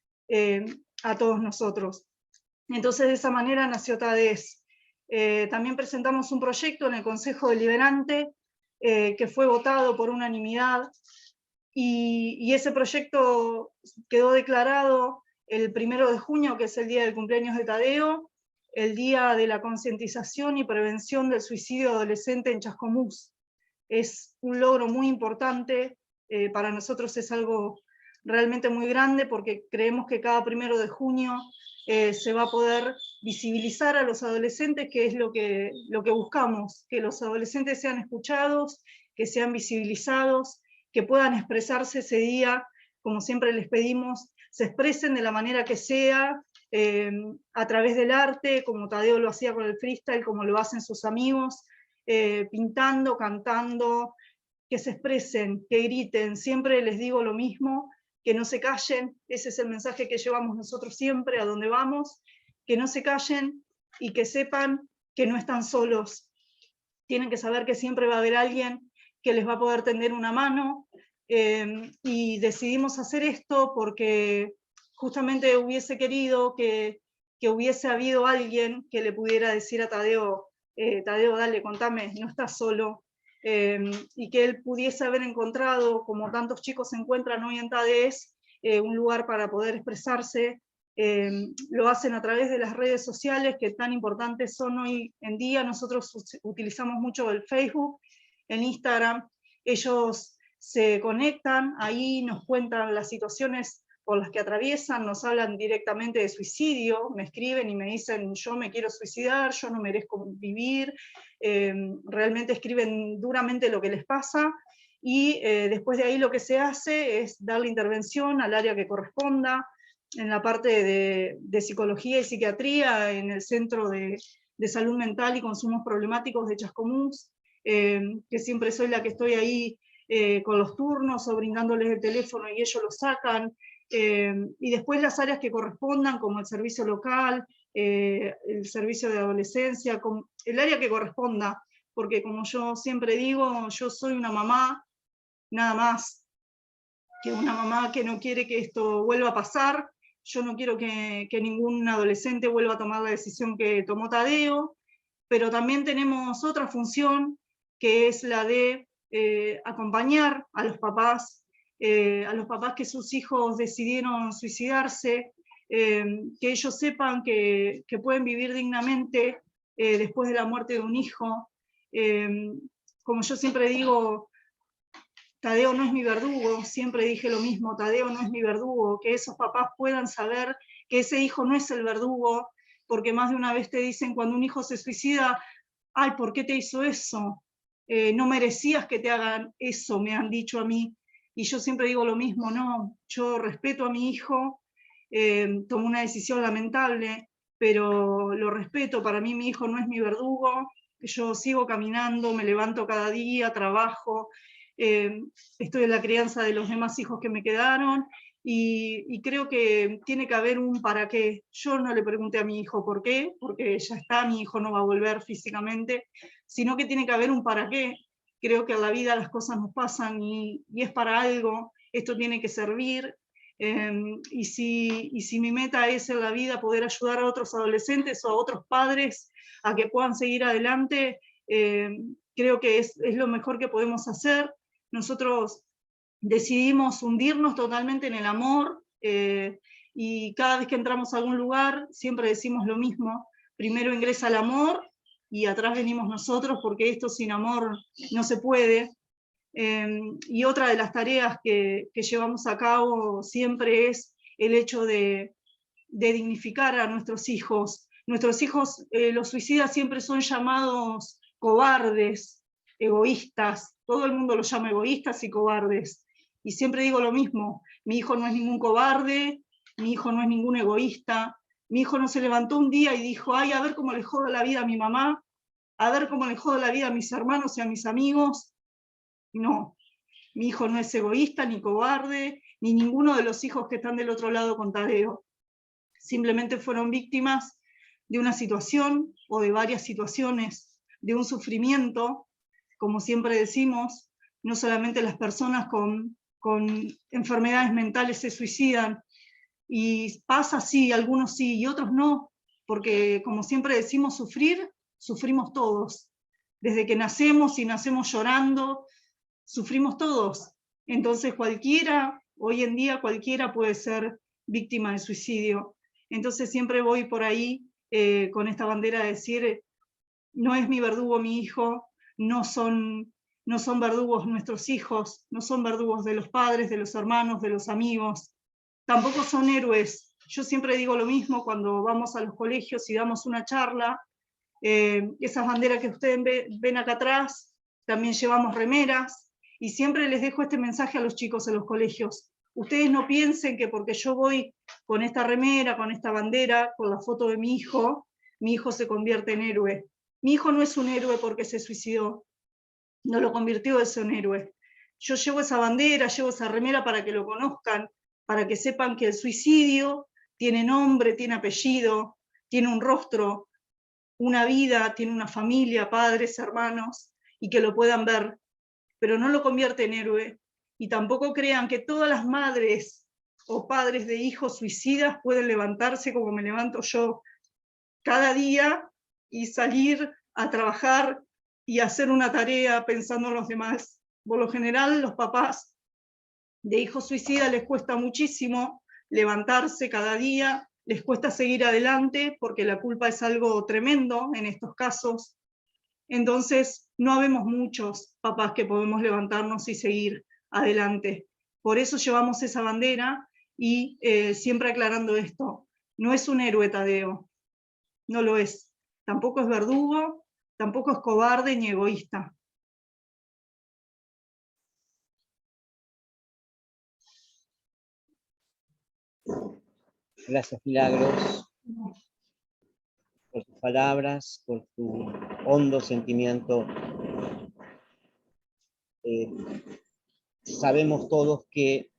a todos nosotros. Entonces de esa manera nació TADES. También presentamos un proyecto en el Consejo Deliberante que fue votado por unanimidad, y ese proyecto quedó declarado el 1 de junio, que es el día del cumpleaños de Tadeo, el día de la concientización y prevención del suicidio adolescente en Chascomús. Es un logro muy importante, para nosotros es algo realmente muy grande, porque creemos que cada 1 de junio se va a poder visibilizar a los adolescentes, que es lo que buscamos, que los adolescentes sean escuchados, que sean visibilizados, que puedan expresarse ese día, como siempre les pedimos, se expresen de la manera que sea, a través del arte, como Tadeo lo hacía con el freestyle, como lo hacen sus amigos, pintando, cantando, que se expresen, que griten. Siempre les digo lo mismo, que no se callen, ese es el mensaje que llevamos nosotros siempre a donde vamos, que no se callen y que sepan que no están solos. Tienen que saber que siempre va a haber alguien que les va a poder tender una mano, y decidimos hacer esto porque justamente hubiese querido que hubiese habido alguien que le pudiera decir a Tadeo, Tadeo, dale, contame, no estás solo, y que él pudiese haber encontrado, como tantos chicos se encuentran hoy en TADES, un lugar para poder expresarse. Lo hacen a través de las redes sociales, que tan importantes son hoy en día. Nosotros utilizamos mucho el Facebook, el Instagram. Ellos se conectan, ahí nos cuentan las situaciones por las que atraviesan, nos hablan directamente de suicidio, me escriben y me dicen, yo me quiero suicidar, yo no merezco vivir, realmente escriben duramente lo que les pasa, y después de ahí lo que se hace es darle intervención al área que corresponda, en la parte de psicología y psiquiatría, en el Centro de Salud Mental y Consumos Problemáticos de Chascomús, que siempre soy la que estoy ahí con los turnos o brindándoles el teléfono y ellos lo sacan, y después las áreas que correspondan, como el servicio local, el servicio de adolescencia, el área que corresponda, porque como yo siempre digo, yo soy una mamá, nada más que una mamá que no quiere que esto vuelva a pasar. Yo no quiero que ningún adolescente vuelva a tomar la decisión que tomó Tadeo, pero también tenemos otra función, que es la de acompañar a los papás que sus hijos decidieron suicidarse, que ellos sepan que pueden vivir dignamente después de la muerte de un hijo. Como yo siempre digo, Tadeo no es mi verdugo, siempre dije lo mismo, Tadeo no es mi verdugo, que esos papás puedan saber que ese hijo no es el verdugo, porque más de una vez te dicen cuando un hijo se suicida, ay, ¿por qué te hizo eso? No merecías que te hagan eso, me han dicho a mí. Y yo siempre digo lo mismo, no, yo respeto a mi hijo, tomó una decisión lamentable, pero lo respeto, para mí mi hijo no es mi verdugo, yo sigo caminando, me levanto cada día, trabajo, estoy en la crianza de los demás hijos que me quedaron, y creo que tiene que haber un para qué. Yo no le pregunté a mi hijo por qué, porque ya está, mi hijo no va a volver físicamente, sino que tiene que haber un para qué. Creo que en la vida las cosas nos pasan y es para algo, esto tiene que servir, y si mi meta es en la vida poder ayudar a otros adolescentes o a otros padres a que puedan seguir adelante, creo que es lo mejor que podemos hacer. Nosotros decidimos hundirnos totalmente en el amor, y cada vez que entramos a algún lugar siempre decimos lo mismo, primero ingresa el amor y atrás venimos nosotros, porque esto sin amor no se puede. Y otra de las tareas que llevamos a cabo siempre es el hecho de dignificar a nuestros hijos. Nuestros hijos, los suicidas siempre son llamados cobardes, egoístas, todo el mundo los llama egoístas y cobardes. Y siempre digo lo mismo, mi hijo no es ningún cobarde, mi hijo no es ningún egoísta, Mi hijo no se levantó un día y dijo, ay, a ver cómo le jodo la vida a mi mamá, a ver cómo le jodo la vida a mis hermanos y a mis amigos. No, mi hijo no es egoísta, ni cobarde, ni ninguno de los hijos que están del otro lado con Tadeo. Simplemente fueron víctimas de una situación o de varias situaciones, de un sufrimiento, como siempre decimos, no solamente las personas con enfermedades mentales se suicidan, y pasa sí, algunos sí y otros no, porque como siempre decimos, sufrimos todos. Desde que nacemos y nacemos llorando, sufrimos todos. Entonces cualquiera, hoy en día cualquiera puede ser víctima de suicidio. Entonces siempre voy por ahí con esta bandera de decir, no es mi verdugo mi hijo, no son verdugos nuestros hijos, no son verdugos de los padres, de los hermanos, de los amigos, tampoco son héroes. Yo siempre digo lo mismo cuando vamos a los colegios y damos una charla, esas banderas que ustedes ven acá atrás, también llevamos remeras, y siempre les dejo este mensaje a los chicos en los colegios. Ustedes no piensen que porque yo voy con esta remera, con esta bandera, con la foto de mi hijo se convierte en héroe. Mi hijo no es un héroe porque se suicidó, no lo convirtió en un héroe. Yo llevo esa bandera, llevo esa remera para que lo conozcan, para que sepan que el suicidio tiene nombre, tiene apellido, tiene un rostro, una vida, tiene una familia, padres, hermanos, y que lo puedan ver, pero no lo convierte en héroe. Y tampoco crean que todas las madres o padres de hijos suicidas pueden levantarse como me levanto yo cada día y salir a trabajar y hacer una tarea pensando en los demás. Por lo general, los papás de hijos suicidas les cuesta muchísimo levantarse cada día, les cuesta seguir adelante porque la culpa es algo tremendo en estos casos. Entonces, no habemos muchos papás que podemos levantarnos y seguir adelante. Por eso llevamos esa bandera y siempre aclarando esto, no es un héroe Tadeo, no lo es. Tampoco es verdugo, tampoco es cobarde ni egoísta. Gracias, Milagros, por tus palabras, por tu hondo sentimiento. Sabemos todos que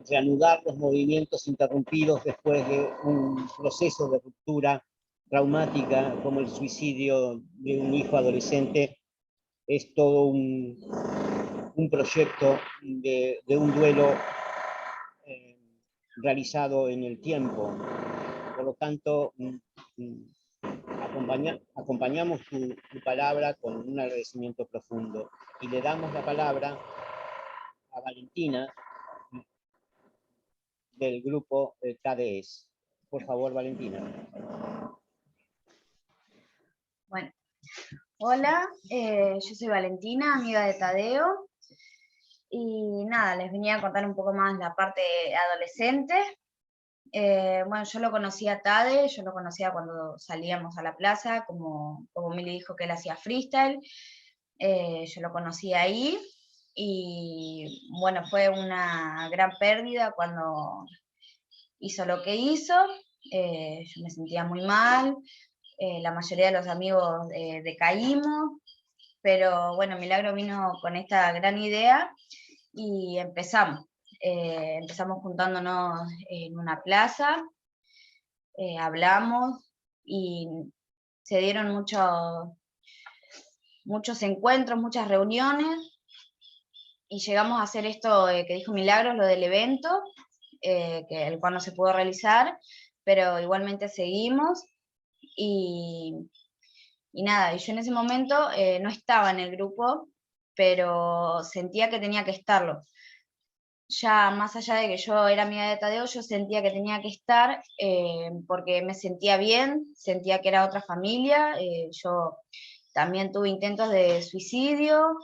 reanudar los movimientos interrumpidos después de un proceso de ruptura traumática como el suicidio de un hijo adolescente es todo un proyecto de un duelo realizado en el tiempo. Por lo tanto, acompañamos tu palabra con un agradecimiento profundo y le damos la palabra a Valentina del grupo KDS. Por favor, Valentina. Bueno, hola, yo soy Valentina, amiga de Tadeo, y nada, les venía a contar un poco más la parte adolescente. Bueno, yo lo conocía a Tade, yo lo conocía cuando salíamos a la plaza, como Mili dijo que él hacía freestyle, yo lo conocí ahí, y bueno, fue una gran pérdida cuando hizo lo que hizo. Yo me sentía muy mal, la mayoría de los amigos decaímos, pero bueno, Milagro vino con esta gran idea y empezamos. Empezamos juntándonos en una plaza, hablamos y se dieron muchos encuentros, muchas reuniones, y llegamos a hacer esto que dijo Milagros, lo del evento, el cual no se pudo realizar, pero igualmente seguimos. Y nada, y yo en ese momento no estaba en el grupo, pero sentía que tenía que estarlo. Ya más allá de que yo era amiga de Tadeo, yo sentía que tenía que estar porque me sentía bien, sentía que era otra familia. Yo también tuve intentos de suicidio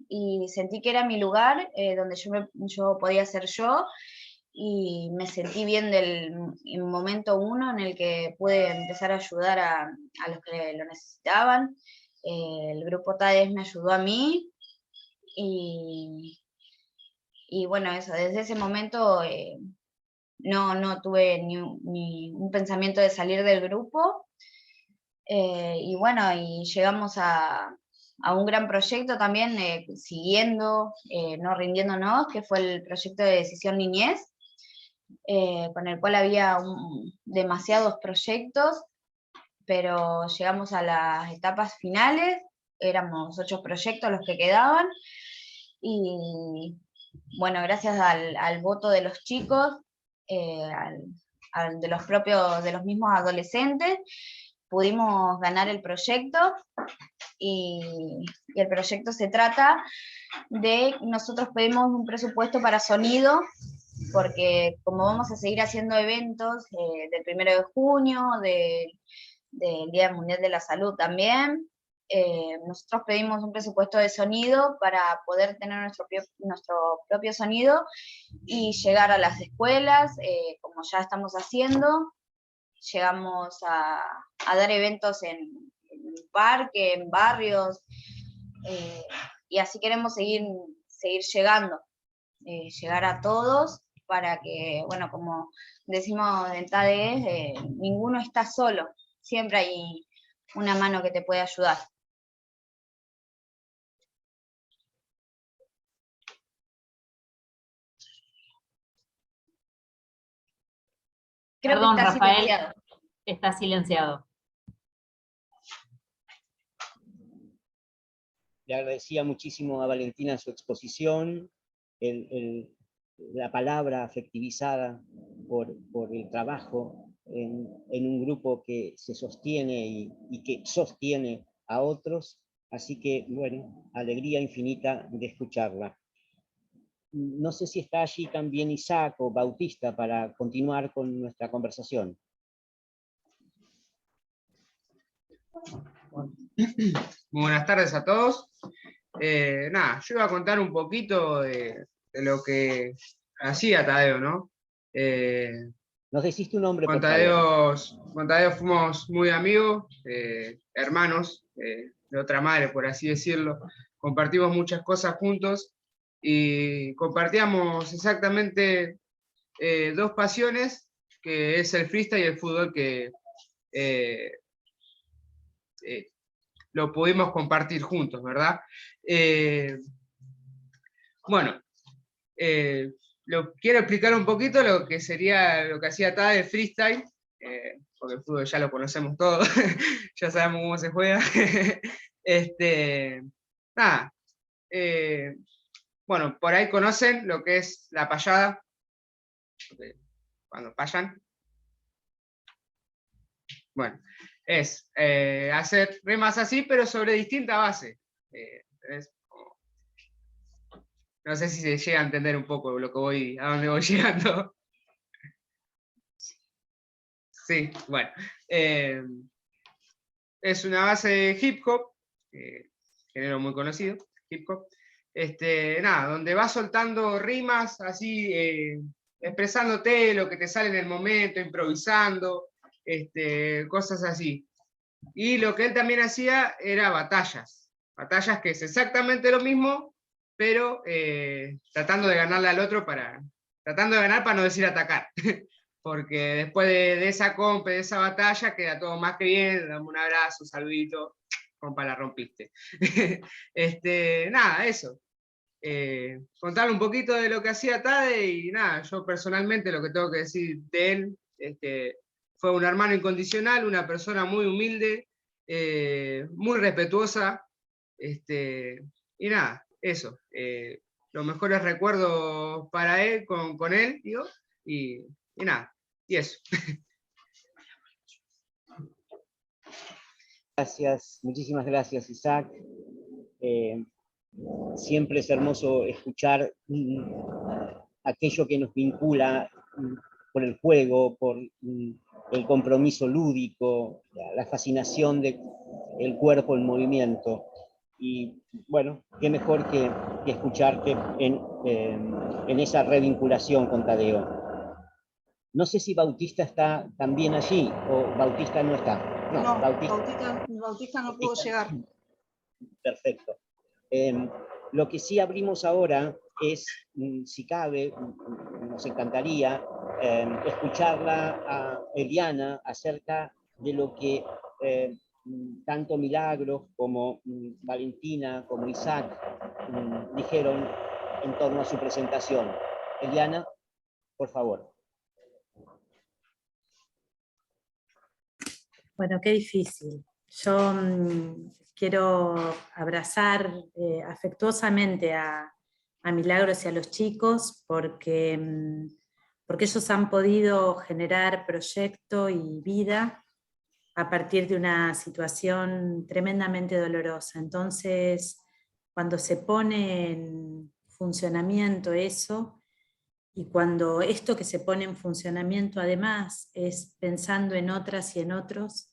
y sentí que era mi lugar donde yo podía ser yo, y me sentí bien en momento uno en el que pude empezar a ayudar a los que lo necesitaban. El grupo TADES me ayudó a mí, y bueno, eso, desde ese momento no tuve ni un pensamiento de salir del grupo. Y bueno, y llegamos a un gran proyecto también, siguiendo, no rindiéndonos, que fue el proyecto de Decisión Niñez, con el cual había demasiados proyectos, pero llegamos a las etapas finales, éramos 8 proyectos los que quedaban, y bueno, gracias al voto de los chicos, de los mismos adolescentes, pudimos ganar el proyecto, y el proyecto se trata de, nosotros pedimos un presupuesto para sonido, porque como vamos a seguir haciendo eventos del 1 de junio, del Día Mundial de la Salud también, nosotros pedimos un presupuesto de sonido para poder tener nuestro propio sonido y llegar a las escuelas, como ya estamos haciendo. Llegamos a dar eventos en un parque, en barrios, y así queremos seguir llegando, llegar a todos, para que, bueno, como decimos en TADE, ninguno está solo, siempre hay una mano que te puede ayudar. Creo Perdón, que está Rafael, silenciado. está silenciado. Le agradecía muchísimo a Valentina su exposición, la palabra afectivizada por el trabajo en un grupo que se sostiene y que sostiene a otros. Así que, bueno, alegría infinita de escucharla. No sé si está allí también Isaac o Bautista para continuar con nuestra conversación. Muy buenas tardes a todos. Nada, yo iba a contar un poquito de lo que hacía Tadeo, ¿no? ¿Nos decís tu nombre, Con por favor? Tadeo fuimos muy amigos, hermanos, de otra madre, por así decirlo. Compartimos muchas cosas juntos y compartíamos exactamente 2 pasiones, que es el freestyle y el fútbol, que lo pudimos compartir juntos, ¿verdad? Bueno, quiero explicar un poquito lo que sería lo que hacía Tade de freestyle, porque el fútbol ya lo conocemos todos, ya sabemos cómo se juega. Nada, bueno, por ahí conocen lo que es la payada, cuando payan. Bueno, es hacer rimas así, pero sobre distinta base. No sé si se llega a entender un poco lo que a dónde voy llegando. Sí, bueno. Es una base de hip hop, género muy conocido, hip hop. Nada, donde vas soltando rimas así, expresándote lo que te sale en el momento, improvisando, cosas así. Y lo que él también hacía era batallas que es exactamente lo mismo, pero tratando de ganarle al otro tratando de ganar para no decir atacar. Porque después de esa compa, de esa batalla, queda todo más que bien, dame un abrazo, un saludito, compa, la rompiste. Nada, eso. Contarle un poquito de lo que hacía Tade, y nada, yo personalmente lo que tengo que decir de él, fue un hermano incondicional, una persona muy humilde, muy respetuosa, y nada, eso. Los mejores recuerdos para él, con él, digo, y nada, y eso. Gracias, muchísimas gracias, Isaac. Siempre es hermoso escuchar aquello que nos vincula por el juego, por el compromiso lúdico, la fascinación del cuerpo en movimiento. Y bueno, qué mejor que escucharte en esa revinculación con Tadeo. No sé si Bautista está también allí, o Bautista no está. No, Bautista no pudo llegar. Perfecto. Lo que sí abrimos ahora es, si cabe, nos encantaría escucharla a Eliana acerca de lo que tanto Milagros como Valentina, como Isaac dijeron en torno a su presentación. Eliana, por favor. Bueno, qué difícil. Yo quiero abrazar afectuosamente a Milagros y a los chicos porque ellos han podido generar proyecto y vida a partir de una situación tremendamente dolorosa. Entonces, cuando se pone en funcionamiento eso, y cuando esto que se pone en funcionamiento además es pensando en otras y en otros,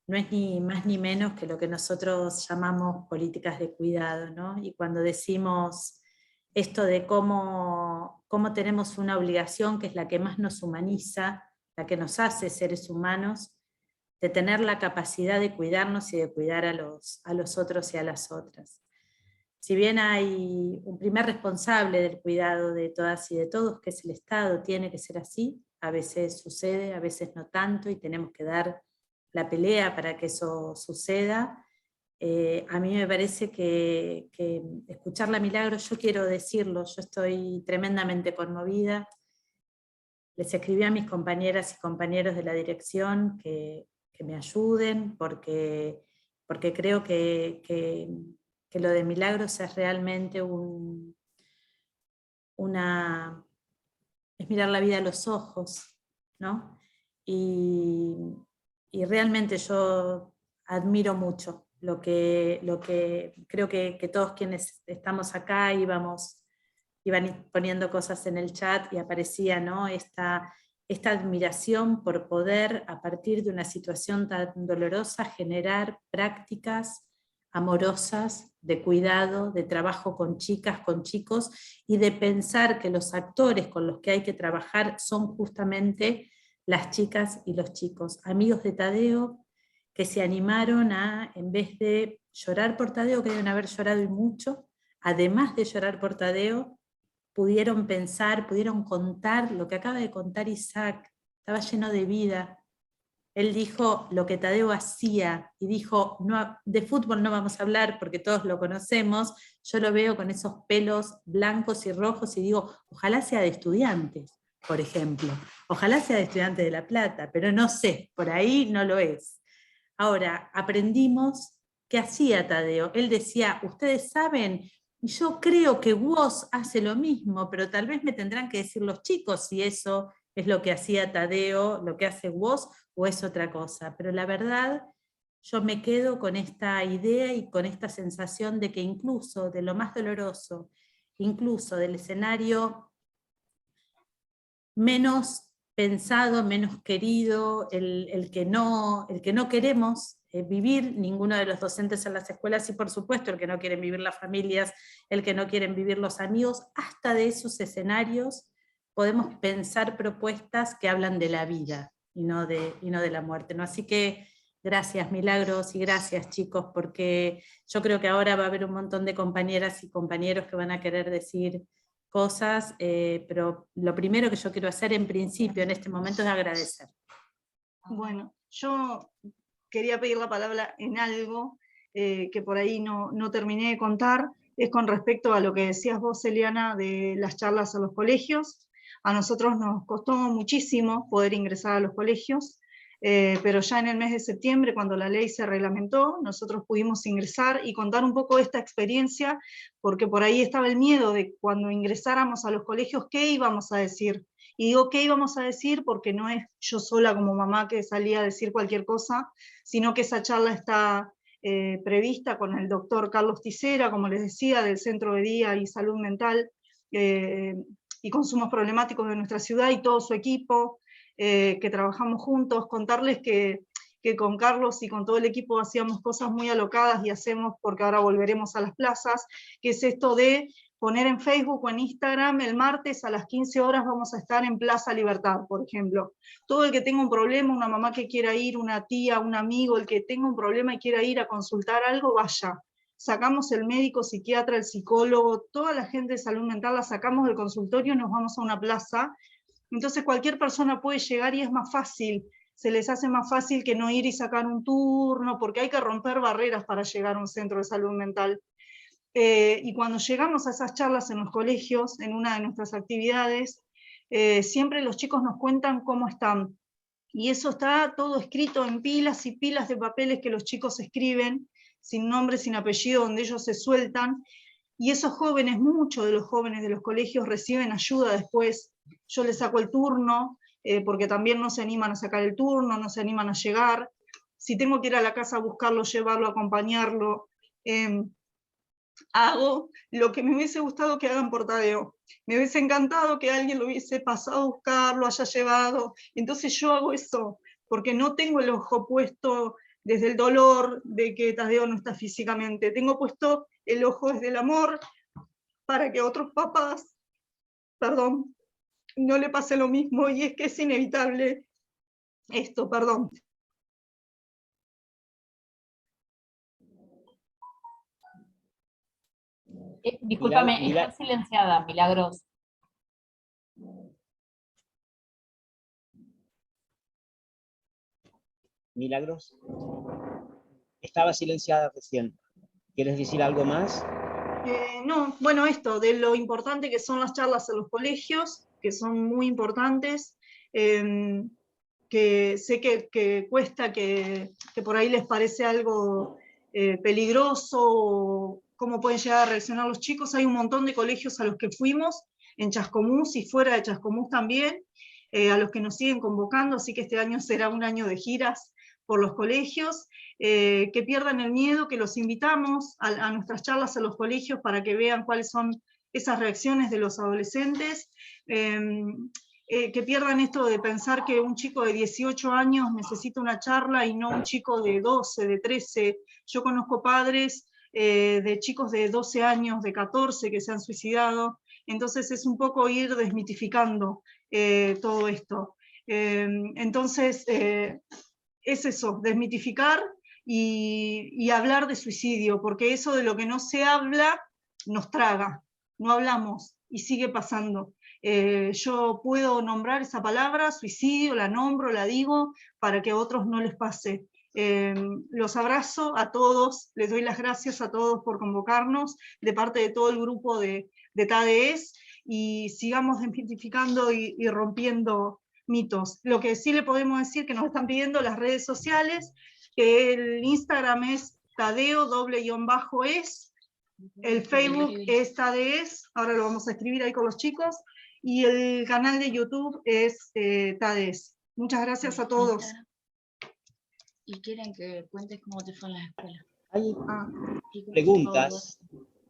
no es ni más ni menos que lo que nosotros llamamos políticas de cuidado, ¿no? Y cuando decimos esto de cómo tenemos una obligación que es la que más nos humaniza, la que nos hace seres humanos, de tener la capacidad de cuidarnos y de cuidar a los otros y a las otras. Si bien hay un primer responsable del cuidado de todas y de todos, que es el Estado, tiene que ser así, a veces sucede, a veces no tanto, y tenemos que dar la pelea para que eso suceda. A mí me parece que escucharla Milagros, yo quiero decirlo, yo estoy tremendamente conmovida. Les escribí a mis compañeras y compañeros de la dirección que me ayuden, porque creo que lo de Milagros es realmente es mirar la vida a los ojos, ¿no? Y realmente yo admiro mucho lo que creo que todos quienes estamos acá iban poniendo cosas en el chat y aparecía, ¿no? Esta admiración por poder, a partir de una situación tan dolorosa, generar prácticas amorosas, de cuidado, de trabajo con chicas, con chicos, y de pensar que los actores con los que hay que trabajar son justamente las chicas y los chicos. Amigos de Tadeo que se animaron a, en vez de llorar por Tadeo, que deben haber llorado y mucho, además de llorar por Tadeo, pudieron pensar, pudieron contar lo que acaba de contar Isaac, estaba lleno de vida. Él dijo lo que Tadeo hacía y dijo, no, de fútbol no vamos a hablar porque todos lo conocemos, yo lo veo con esos pelos blancos y rojos y digo, ojalá sea de Estudiantes, por ejemplo, ojalá sea de Estudiantes de La Plata, pero no sé, por ahí no lo es. Ahora, aprendimos qué hacía Tadeo. Él decía, ustedes saben, yo creo que Woz hace lo mismo, pero tal vez me tendrán que decir los chicos si eso es lo que hacía Tadeo, lo que hace Woz, o es otra cosa. Pero la verdad, yo me quedo con esta idea y con esta sensación de que incluso de lo más doloroso, incluso del escenario menos pensado, menos querido, el que no queremos vivir ninguno de los docentes en las escuelas, y por supuesto el que no quieren vivir las familias, el que no quieren vivir los amigos, hasta de esos escenarios podemos pensar propuestas que hablan de la vida y no de la muerte, ¿no? Así que gracias Milagros y gracias chicos, porque yo creo que ahora va a haber un montón de compañeras y compañeros que van a querer decir cosas, pero lo primero que yo quiero hacer en principio en este momento es agradecer. Bueno, yo quería pedir la palabra en algo que por ahí no terminé de contar, es con respecto a lo que decías vos, Eliana, de las charlas a los colegios. A nosotros nos costó muchísimo poder ingresar a los colegios, pero ya en el mes de septiembre, cuando la ley se reglamentó, nosotros pudimos ingresar y contar un poco de esta experiencia, porque por ahí estaba el miedo de cuando ingresáramos a los colegios, ¿qué íbamos a decir? Y digo, ¿qué íbamos a decir? Porque no es yo sola como mamá que salía a decir cualquier cosa, sino que esa charla está prevista con el doctor Carlos Tisera, como les decía, del Centro de Día y Salud Mental y Consumos Problemáticos de nuestra ciudad, y todo su equipo, que trabajamos juntos. Contarles que con Carlos y con todo el equipo hacíamos cosas muy alocadas y hacemos, porque ahora volveremos a las plazas, que es esto de poner en Facebook o en Instagram, el martes a las 15 horas vamos a estar en Plaza Libertad, por ejemplo. Todo el que tenga un problema, una mamá que quiera ir, una tía, un amigo, el que tenga un problema y quiera ir a consultar algo, vaya. Sacamos el médico, psiquiatra, el psicólogo, toda la gente de salud mental la sacamos del consultorio y nos vamos a una plaza Entonces cualquier persona puede llegar y es más fácil, se les hace más fácil que no ir y sacar un turno, porque hay que romper barreras para llegar a un centro de salud mental. Y cuando llegamos a esas charlas en los colegios, en una de nuestras actividades, siempre los chicos nos cuentan cómo están. Y eso está todo escrito en pilas y pilas de papeles que los chicos escriben, sin nombre, sin apellido, donde ellos se sueltan. Y esos jóvenes, muchos de los jóvenes de los colegios reciben ayuda después. Yo les saco el turno, porque también no se animan a sacar el turno, no se animan a llegar. Si tengo que ir a la casa a buscarlo, llevarlo, acompañarlo, hago lo que me hubiese gustado que hagan por Tadeo. Me hubiese encantado que alguien lo hubiese pasado a buscar, lo haya llevado. Entonces yo hago eso, porque no tengo el ojo puesto desde el dolor de que Tadeo no está físicamente. Tengo puesto el ojo desde el amor para que otros papás, perdón, no le pase lo mismo, y es que es inevitable esto, perdón. Discúlpame, Mira- está silenciada, Milagros. Milagros. Estaba silenciada recién. ¿Quieres decir algo más? No, bueno, esto, de lo importante que son las charlas en los colegios, que son muy importantes, que sé que cuesta, que por ahí les parece algo peligroso, o cómo pueden llegar a reaccionar los chicos. Hay un montón de colegios a los que fuimos, en Chascomús y fuera de Chascomús también, a los que nos siguen convocando, así que este año será un año de giras por los colegios. Que pierdan el miedo, que los invitamos a nuestras charlas en los colegios para que vean cuáles son esas reacciones de los adolescentes, que pierdan esto de pensar que un chico de 18 años necesita una charla y no un chico de 12, de 13. Yo conozco padres de chicos de 12 años, de 14 que se han suicidado, entonces es un poco ir desmitificando todo esto. Entonces, es eso, desmitificar y hablar de suicidio, porque eso de lo que no se habla nos traga, no hablamos y sigue pasando. Yo puedo nombrar esa palabra, suicidio, la nombro, la digo, para que a otros no les pase. Los abrazo a todos, les doy las gracias a todos por convocarnos, de parte de todo el grupo de TADES, y sigamos desmitificando y rompiendo mitos. Lo que sí le podemos decir, que nos están pidiendo las redes sociales, que el Instagram es Tadeo_es, el Facebook es TADES, ahora lo vamos a escribir ahí con los chicos, y el canal de YouTube es TADES. Muchas gracias a todos. Y quieren que cuentes cómo te fue en la escuela. Hay preguntas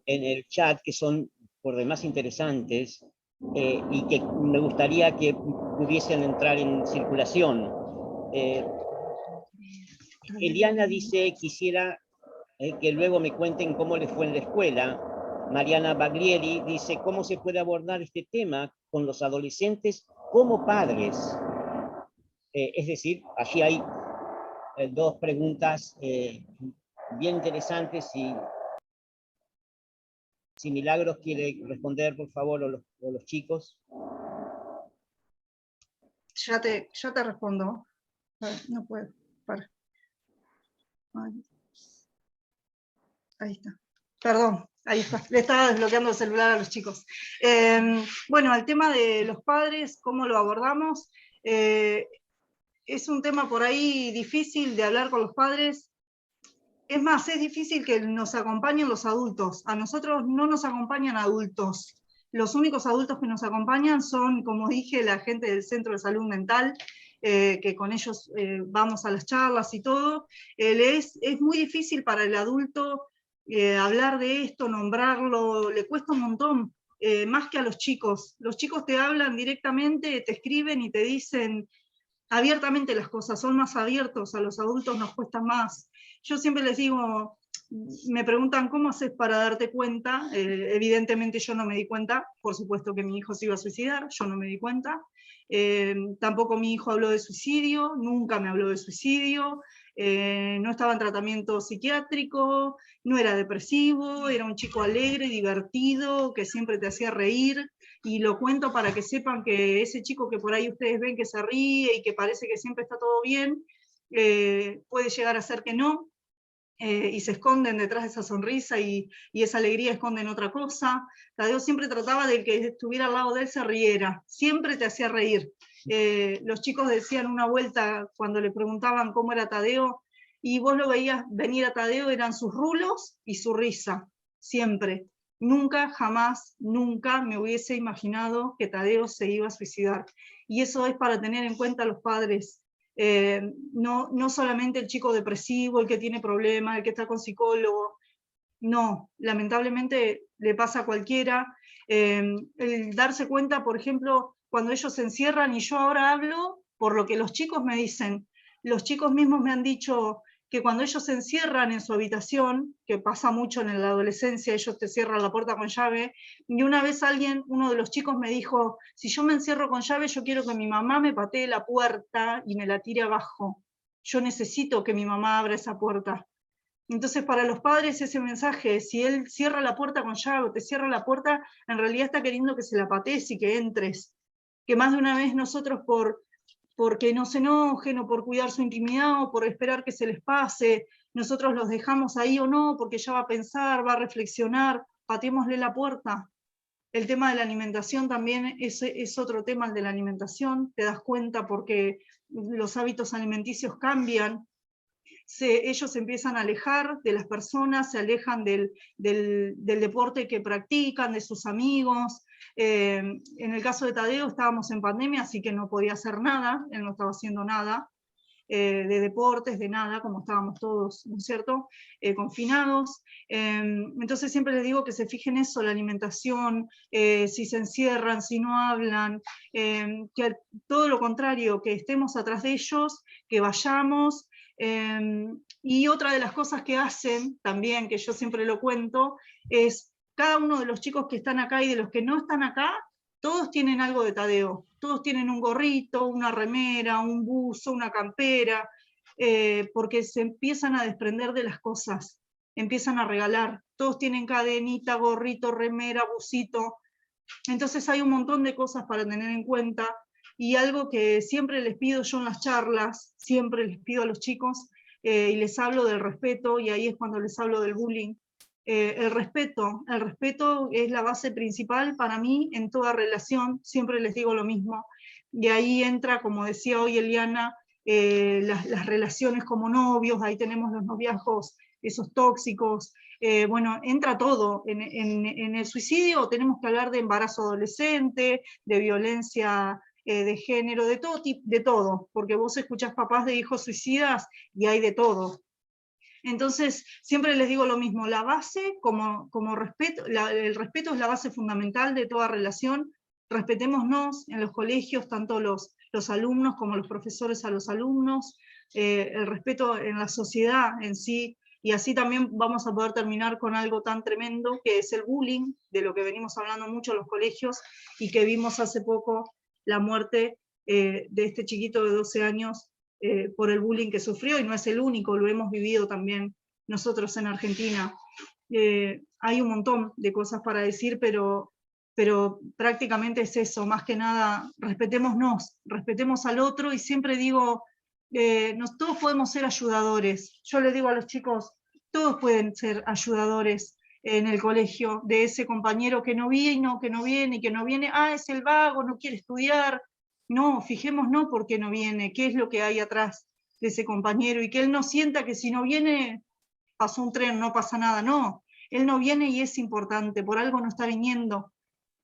en el chat que son por demás interesantes y que me gustaría que pudiesen entrar en circulación. Eliana dice, quisiera que luego me cuenten cómo les fue en la escuela. Mariana Baglieri dice, ¿cómo se puede abordar este tema con los adolescentes como padres? Es decir, allí hay dos preguntas bien interesantes, y si Milagros quiere responder, por favor, o los chicos. Ya te respondo. No puedo. Para. Ahí está. Perdón, ahí está. Le estaba desbloqueando el celular a los chicos. Bueno, el tema de los padres, ¿cómo lo abordamos? Es un tema por ahí difícil de hablar con los padres. Es más, es difícil que nos acompañen los adultos. A nosotros no nos acompañan adultos. Los únicos adultos que nos acompañan son, como dije, la gente del Centro de Salud Mental, que con ellos vamos a las charlas y todo. Es muy difícil para el adulto hablar de esto, nombrarlo, le cuesta un montón, más que a los chicos. Los chicos te hablan directamente, te escriben y te dicen abiertamente las cosas, son más abiertos, a los adultos nos cuesta más. Yo siempre les digo, me preguntan cómo haces para darte cuenta, evidentemente yo no me di cuenta, por supuesto que mi hijo se iba a suicidar, yo no me di cuenta, tampoco mi hijo habló de suicidio, nunca me habló de suicidio, no estaba en tratamiento psiquiátrico, no era depresivo, era un chico alegre, divertido, que siempre te hacía reír, y lo cuento para que sepan que ese chico que por ahí ustedes ven que se ríe y que parece que siempre está todo bien, puede llegar a ser que no, y se esconden detrás de esa sonrisa y esa alegría esconden otra cosa. Tadeo siempre trataba de que estuviera al lado de él se riera, siempre te hacía reír. Los chicos decían una vuelta cuando le preguntaban cómo era Tadeo, y vos lo veías venir a Tadeo, eran sus rulos y su risa, siempre. Nunca, jamás, nunca me hubiese imaginado que Tadeo se iba a suicidar. Y eso es para tener en cuenta los padres. No solamente el chico depresivo, el que tiene problemas, el que está con psicólogo, no, lamentablemente le pasa a cualquiera. El darse cuenta, por ejemplo, cuando ellos se encierran, y yo ahora hablo por lo que los chicos me dicen, los chicos mismos me han dicho que cuando ellos se encierran en su habitación, que pasa mucho en la adolescencia, ellos te cierran la puerta con llave, y una vez uno de los chicos me dijo, si yo me encierro con llave, yo quiero que mi mamá me patee la puerta y me la tire abajo. Yo necesito que mi mamá abra esa puerta. Entonces, para los padres ese mensaje, si él cierra la puerta con llave o te cierra la puerta, en realidad está queriendo que se la patees y que entres. Que más de una vez nosotros porque no se enojen o por cuidar su intimidad o por esperar que se les pase, nosotros los dejamos ahí o no, porque ya va a pensar, va a reflexionar, pateémosle la puerta. El tema de la alimentación también es otro tema, el de la alimentación, te das cuenta porque los hábitos alimenticios cambian, ellos se empiezan a alejar de las personas, se alejan del deporte que practican, de sus amigos. En el caso de Tadeo estábamos en pandemia, así que no podía hacer nada, él no estaba haciendo nada de deportes, de nada, como estábamos todos, ¿no es cierto?, confinados. Entonces siempre les digo que se fijen eso, la alimentación, si se encierran, si no hablan, que todo lo contrario, que estemos atrás de ellos, que vayamos. Y otra de las cosas que hacen también, que yo siempre lo cuento, es cada uno de los chicos que están acá y de los que no están acá, todos tienen algo de Tadeo, todos tienen un gorrito, una remera, un buzo, una campera, porque se empiezan a desprender de las cosas, empiezan a regalar, todos tienen cadenita, gorrito, remera, busito. Entonces hay un montón de cosas para tener en cuenta, y algo que siempre les pido yo en las charlas, siempre les pido a los chicos, y les hablo del respeto, y ahí es cuando les hablo del bullying. El respeto es la base principal para mí en toda relación, siempre les digo lo mismo, y ahí entra, como decía hoy Eliana, las relaciones como novios, ahí tenemos los noviazgos, esos tóxicos, bueno, entra todo. En el suicidio tenemos que hablar de embarazo adolescente, de violencia de género, de todo tipo, de todo, porque vos escuchás papás de hijos suicidas y hay de todo. Entonces, siempre les digo lo mismo, la base, como respeto, el respeto es la base fundamental de toda relación. Respetémonos en los colegios, tanto los alumnos como los profesores a los alumnos, el respeto en la sociedad en sí, y así también vamos a poder terminar con algo tan tremendo que es el bullying, de lo que venimos hablando mucho en los colegios, y que vimos hace poco la muerte de este chiquito de 12 años, por el bullying que sufrió, y no es el único, lo hemos vivido también nosotros en Argentina. Hay un montón de cosas para decir, pero prácticamente es eso, más que nada, respetémonos, respetemos al otro, y siempre digo, todos podemos ser ayudadores. Yo les digo a los chicos, todos pueden ser ayudadores en el colegio, de ese compañero que no vino, que no viene, es el vago, no quiere estudiar. No, fijémonos por qué no viene, qué es lo que hay atrás de ese compañero, y que él no sienta que si no viene, pasó un tren, no pasa nada. No, él no viene y es importante, por algo no está viniendo.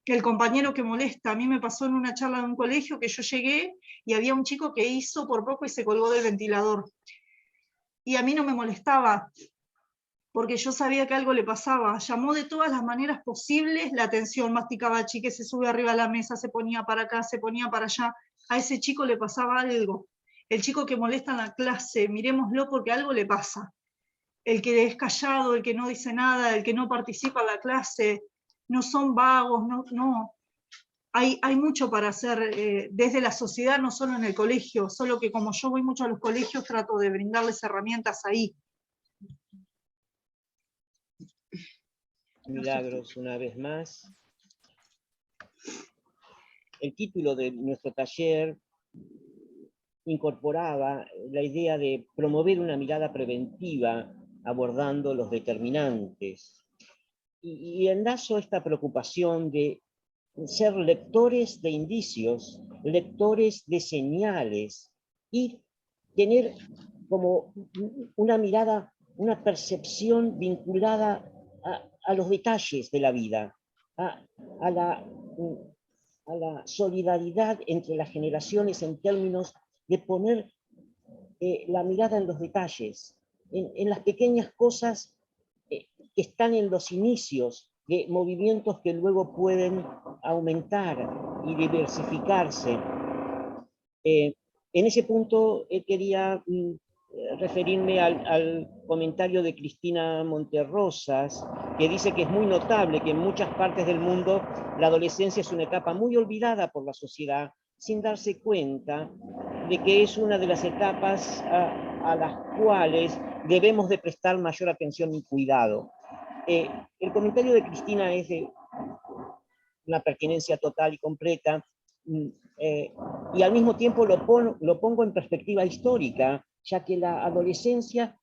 Que el compañero que molesta, a mí me pasó en una charla de un colegio que yo llegué y había un chico que hizo por poco y se colgó del ventilador. Y a mí no me molestaba, porque yo sabía que algo le pasaba. Llamó de todas las maneras posibles la atención, masticaba chique, se sube arriba a la mesa, se ponía para acá, se ponía para allá. A ese chico le pasaba algo. El chico que molesta en la clase, mirémoslo porque algo le pasa. El que es callado, el que no dice nada, el que no participa en la clase, no son vagos, no. hay mucho para hacer desde la sociedad, no solo en el colegio, solo que como yo voy mucho a los colegios, trato de brindarles herramientas ahí. Milagros, una vez más. El título de nuestro taller incorporaba la idea de promover una mirada preventiva abordando los determinantes. Y enlazo esta preocupación de ser lectores de indicios, lectores de señales y tener como una mirada, una percepción vinculada a los detalles de la vida, a la solidaridad entre las generaciones en términos de poner la mirada en los detalles, en las pequeñas cosas que están en los inicios de movimientos que luego pueden aumentar y diversificarse. En ese punto quería referirme al comentario de Cristina Monterrosas, que dice que es muy notable que en muchas partes del mundo la adolescencia es una etapa muy olvidada por la sociedad, sin darse cuenta de que es una de las etapas a las cuales debemos de prestar mayor atención y cuidado. El comentario de Cristina es de una pertinencia total y completa, y al mismo tiempo lo pongo en perspectiva histórica, ya que la adolescencia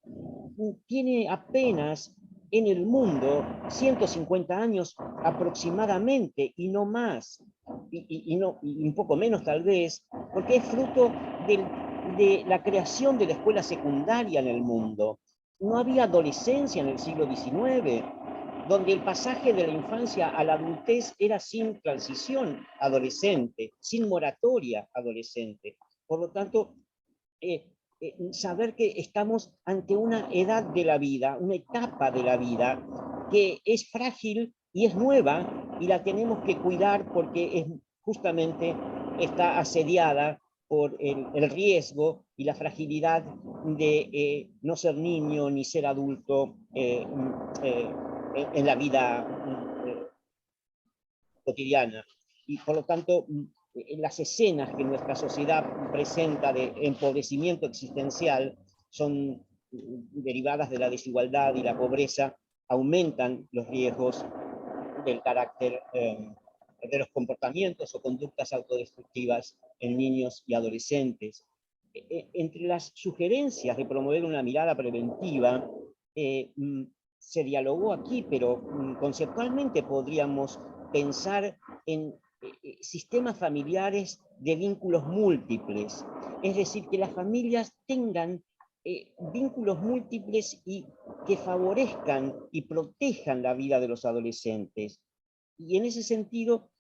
tiene apenas en el mundo 150 años aproximadamente, y no más, y un poco menos tal vez, porque es fruto de la creación de la escuela secundaria en el mundo. No había adolescencia en el siglo XIX, donde el pasaje de la infancia a la adultez era sin transición adolescente, sin moratoria adolescente. Por lo tanto, saber que estamos ante una edad de la vida, una etapa de la vida que es frágil y es nueva, y la tenemos que cuidar porque justamente está asediada por el riesgo y la fragilidad de no ser niño ni ser adulto en la vida cotidiana. Y por lo tanto, las escenas que nuestra sociedad presenta de empobrecimiento existencial son derivadas de la desigualdad y la pobreza, aumentan los riesgos del carácter de los comportamientos o conductas autodestructivas en niños y adolescentes. Entre las sugerencias de promover una mirada preventiva, se dialogó aquí, pero conceptualmente podríamos pensar en sistemas familiares de vínculos múltiples, es decir, que las familias tengan vínculos múltiples y que favorezcan y protejan la vida de los adolescentes. Y en ese sentido,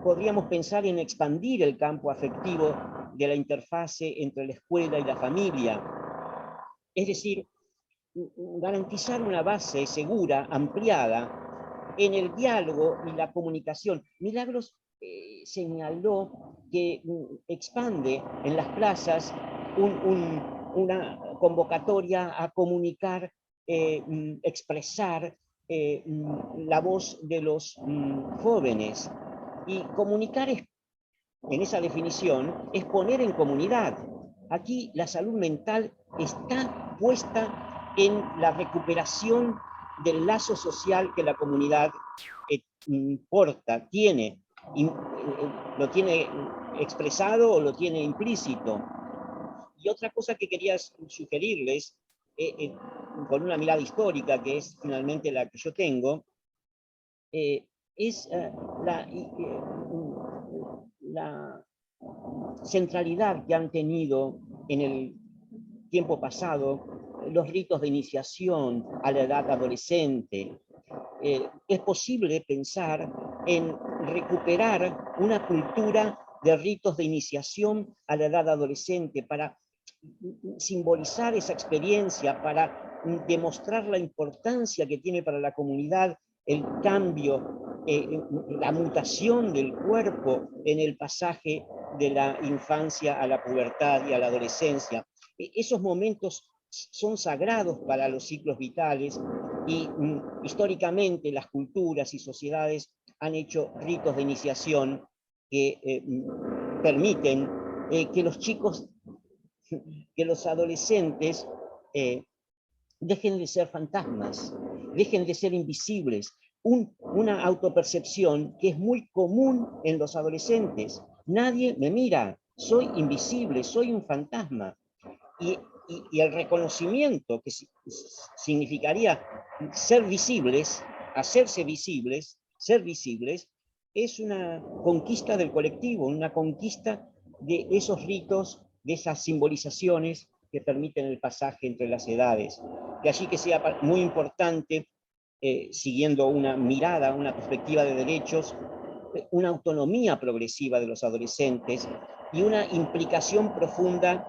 podríamos pensar en expandir el campo afectivo de la interfase entre la escuela y la familia, es decir, garantizar una base segura, ampliada, en el diálogo y la comunicación. Milagros señaló que expande en las plazas una convocatoria a comunicar, expresar la voz de los jóvenes. Y comunicar en esa definición es poner en comunidad. Aquí la salud mental está puesta en la recuperación del lazo social que la comunidad porta, tiene, lo tiene expresado o lo tiene implícito. Y otra cosa que quería sugerirles, con una mirada histórica, que es finalmente la que yo tengo, es la centralidad que han tenido en el tiempo pasado los ritos de iniciación a la edad adolescente. Es posible pensar en recuperar una cultura de ritos de iniciación a la edad adolescente para simbolizar esa experiencia, para demostrar la importancia que tiene para la comunidad el cambio, la mutación del cuerpo en el pasaje de la infancia a la pubertad y a la adolescencia. Esos momentos son sagrados para los ciclos vitales y históricamente las culturas y sociedades han hecho ritos de iniciación que permiten que los chicos, que los adolescentes dejen de ser fantasmas, dejen de ser invisibles. Una autopercepción que es muy común en los adolescentes. Nadie me mira, soy invisible, soy un fantasma. Y el reconocimiento, que significaría ser visibles, hacerse visibles, ser visibles, es una conquista del colectivo, una conquista de esos ritos, de esas simbolizaciones que permiten el pasaje entre las edades. De allí que sea muy importante, siguiendo una mirada, una perspectiva de derechos, una autonomía progresiva de los adolescentes y una implicación profunda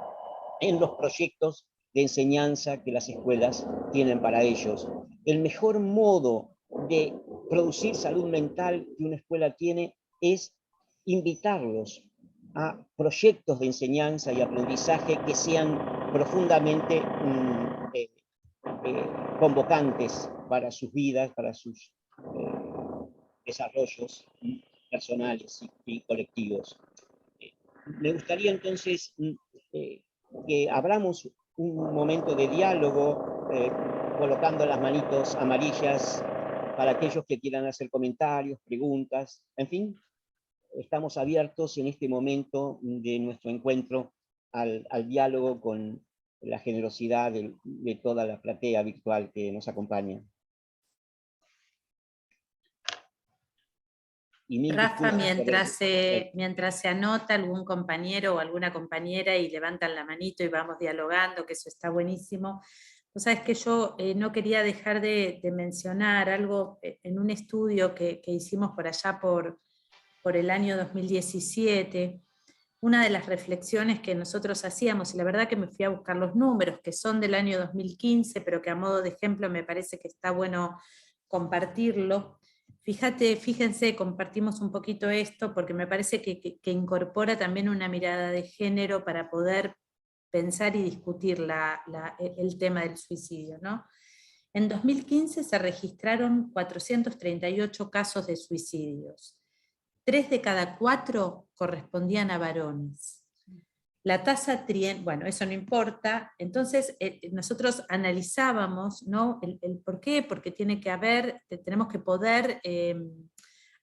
en los proyectos de enseñanza que las escuelas tienen para ellos. El mejor modo de producir salud mental que una escuela tiene es invitarlos a proyectos de enseñanza y aprendizaje que sean profundamente convocantes para sus vidas, para sus desarrollos personales y colectivos. Me gustaría entonces que abramos un momento de diálogo, colocando las manitos amarillas para aquellos que quieran hacer comentarios, preguntas, en fin, estamos abiertos en este momento de nuestro encuentro al diálogo con la generosidad de toda la platea virtual que nos acompaña. Rafa, mientras se anota algún compañero o alguna compañera y levantan la manito y vamos dialogando, que eso está buenísimo. Vos sabés que yo no quería dejar de mencionar algo en un estudio que hicimos por allá por el año 2017. Una de las reflexiones que nosotros hacíamos, y la verdad que me fui a buscar los números, que son del año 2015, pero que a modo de ejemplo me parece que está bueno compartirlo. Fíjense, compartimos un poquito esto, porque me parece que incorpora también una mirada de género para poder pensar y discutir el tema del suicidio, ¿no? En 2015 se registraron 438 casos de suicidios. 3 de cada 4 correspondían a varones. La tasa bueno, eso no importa. Entonces nosotros analizábamos, ¿no? el por qué, porque tiene que haber, tenemos que poder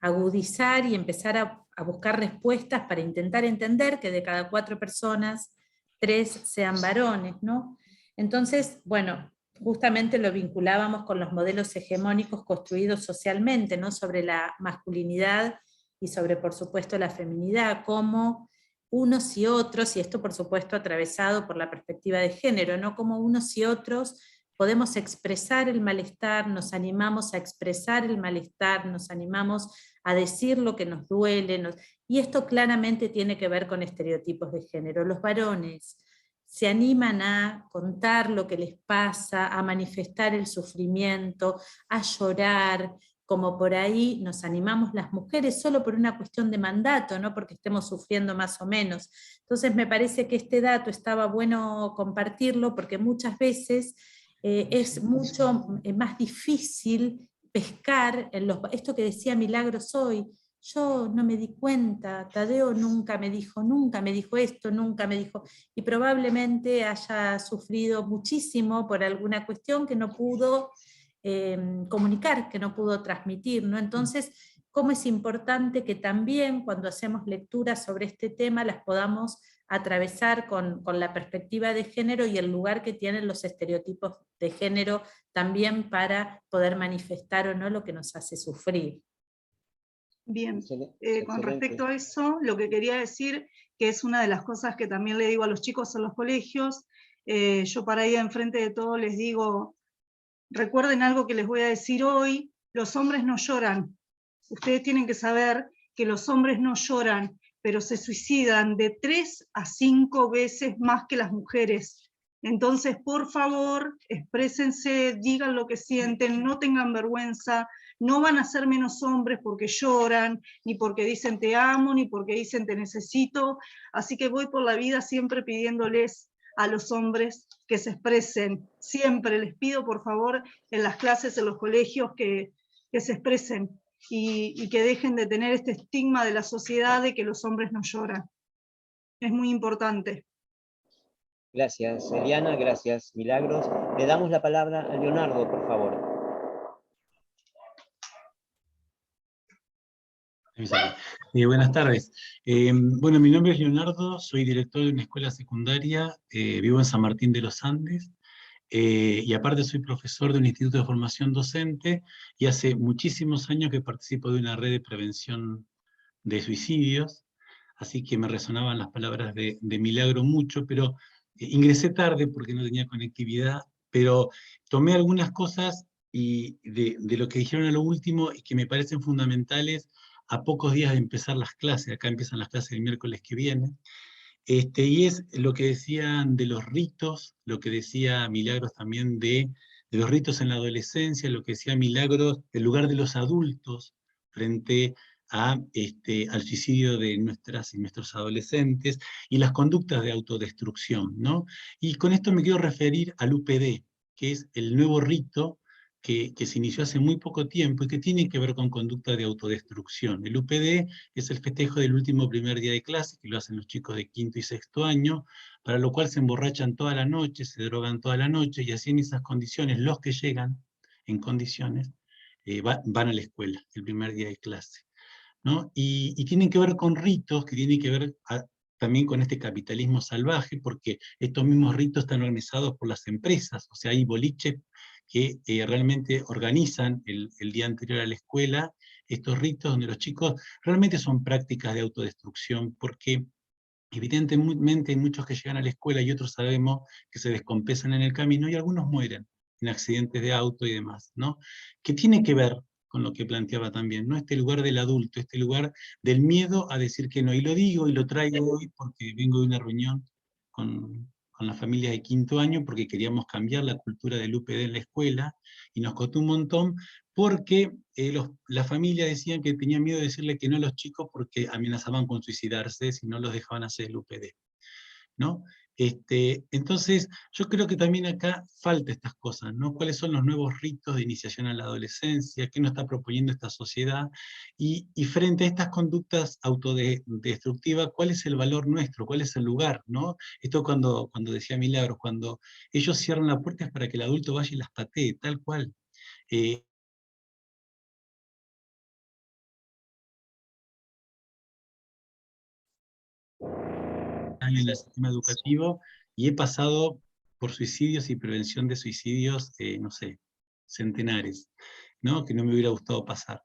agudizar y empezar a buscar respuestas para intentar entender que de cada 4 personas, 3 sean varones, ¿no? Entonces, bueno, justamente lo vinculábamos con los modelos hegemónicos construidos socialmente, ¿no? Sobre la masculinidad y sobre, por supuesto, la feminidad, como unos y otros, y esto por supuesto atravesado por la perspectiva de género, ¿no? Como unos y otros podemos expresar el malestar, nos animamos a expresar el malestar, nos animamos a decir lo que nos duele, y esto claramente tiene que ver con estereotipos de género. Los varones se animan a contar lo que les pasa, a manifestar el sufrimiento, a llorar, como por ahí nos animamos las mujeres solo por una cuestión de mandato, no porque estemos sufriendo más o menos. Entonces me parece que este dato estaba bueno compartirlo, porque muchas veces es mucho más difícil pescar en esto que decía Milagros hoy. Yo no me di cuenta, Tadeo nunca me dijo esto, nunca me dijo, y probablemente haya sufrido muchísimo por alguna cuestión que no pudo comunicar, que no pudo transmitir, ¿no? Entonces, cómo es importante que también cuando hacemos lecturas sobre este tema las podamos atravesar con la perspectiva de género y el lugar que tienen los estereotipos de género también para poder manifestar o no lo que nos hace sufrir. Bien, con respecto a eso, lo que quería decir, que es una de las cosas que también le digo a los chicos en los colegios, yo para ir enfrente de todo les digo, recuerden algo que les voy a decir hoy, los hombres no lloran. Ustedes tienen que saber que los hombres no lloran, pero se suicidan de 3 a 5 veces más que las mujeres. Entonces, por favor, exprésense, digan lo que sienten, no tengan vergüenza, no van a ser menos hombres porque lloran, ni porque dicen te amo, ni porque dicen te necesito. Así que voy por la vida siempre pidiéndoles a los hombres que se expresen. Siempre les pido, por favor, en las clases, en los colegios, que se expresen. y que dejen de tener este estigma de la sociedad de que los hombres no lloran. Es muy importante. Gracias, Eliana, gracias, Milagros. Le damos la palabra a Leonardo, por favor. Buenas tardes. Bueno, mi nombre es Leonardo, soy director de una escuela secundaria, vivo en San Martín de los Andes, y aparte soy profesor de un instituto de formación docente, y hace muchísimos años que participo de una red de prevención de suicidios, así que me resonaban las palabras de Milagro mucho, pero ingresé tarde porque no tenía conectividad, pero tomé algunas cosas de lo que dijeron a lo último y que me parecen fundamentales a pocos días de empezar las clases. Acá empiezan las clases el miércoles que viene. Y es lo que decían de los ritos, lo que decía Milagros también de los ritos en la adolescencia, lo que decía Milagros del lugar de los adultos frente al suicidio de nuestras y nuestros adolescentes, y las conductas de autodestrucción, ¿no? Y con esto me quiero referir al UPD, que es el nuevo rito que se inició hace muy poco tiempo y que tiene que ver con conducta de autodestrucción. El UPD es el festejo del último primer día de clase, que lo hacen los chicos de quinto y sexto año, para lo cual se emborrachan toda la noche, se drogan toda la noche, y así en esas condiciones, los que llegan en condiciones, van a la escuela, el primer día de clase, ¿no? Y tienen que ver con ritos, que tienen que ver también con este capitalismo salvaje, porque estos mismos ritos están organizados por las empresas, o sea, hay boliches que realmente organizan el día anterior a la escuela estos ritos donde los chicos realmente son prácticas de autodestrucción, porque evidentemente hay muchos que llegan a la escuela y otros sabemos que se descompensan en el camino y algunos mueren en accidentes de auto y demás, ¿no? Que tiene que ver con lo que planteaba también, ¿no? Este lugar del adulto, este lugar del miedo a decir que no. Y lo digo y lo traigo hoy porque vengo de una reunión con la familia de quinto año porque queríamos cambiar la cultura del UPD en la escuela, y nos costó un montón porque la familia decían que tenían miedo de decirle que no a los chicos porque amenazaban con suicidarse si no los dejaban hacer el UPD, ¿no? Entonces, yo creo que también acá falta estas cosas, ¿no? ¿Cuáles son los nuevos ritos de iniciación a la adolescencia? ¿Qué nos está proponiendo esta sociedad? Y frente a estas conductas autodestructivas, ¿cuál es el valor nuestro? ¿Cuál es el lugar, ¿no? Esto cuando decía Milagros, cuando ellos cierran la puerta es para que el adulto vaya y las patee, tal cual. En el sistema educativo, y he pasado por suicidios y prevención de suicidios, no sé, centenares, ¿no? Que no me hubiera gustado pasar.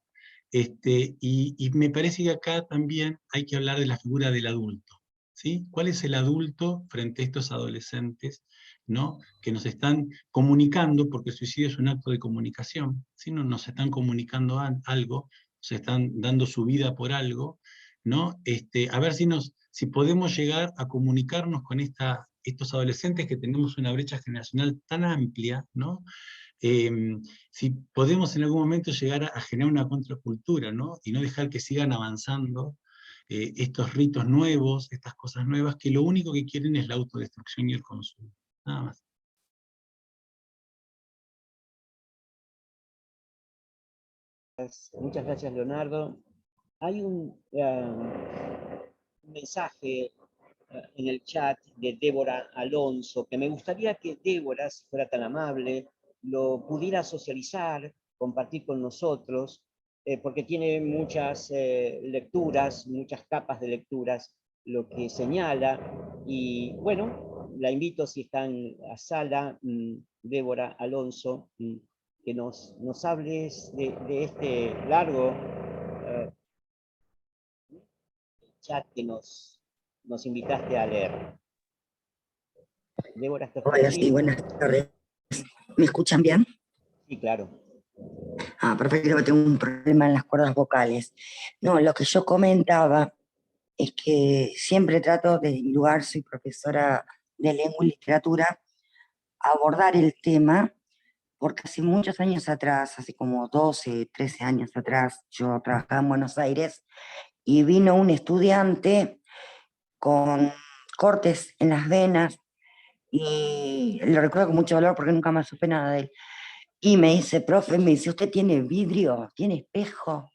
Y me parece que acá también hay que hablar de la figura del adulto, ¿sí? ¿Cuál es el adulto frente a estos adolescentes, ¿no? Que nos están comunicando, porque el suicidio es un acto de comunicación, ¿sí? Nos están comunicando algo, se están dando su vida por algo, ¿no? A ver si podemos llegar a comunicarnos con estos adolescentes que tenemos una brecha generacional tan amplia, ¿no? Si podemos en algún momento llegar a generar una contracultura, ¿no? Y no dejar que sigan avanzando estos ritos nuevos, estas cosas nuevas, que lo único que quieren es la autodestrucción y el consumo. Nada más. Muchas gracias, Leonardo. Hay un mensaje en el chat de Débora Alonso, que me gustaría que Débora, si fuera tan amable, lo pudiera socializar, compartir con nosotros, porque tiene muchas lecturas, muchas capas de lecturas, lo que señala, y bueno, la invito si está en la sala, Débora Alonso, que nos hables de este largo chat que nos invitaste a leer. Débora, ¿estás por Hola, allí? sí, buenas tardes. ¿Me escuchan bien? Sí, claro. Perfecto, tengo un problema en las cuerdas vocales. No, lo que yo comentaba es que siempre trato, desde mi lugar, soy profesora de lengua y literatura, abordar el tema, porque hace muchos años atrás, hace como 12, 13 años atrás, yo trabajaba en Buenos Aires y vino un estudiante con cortes en las venas, y lo recuerdo con mucho dolor porque nunca más supe nada de él. Y me dice, profe, me dice, ¿usted tiene vidrio? ¿Tiene espejo?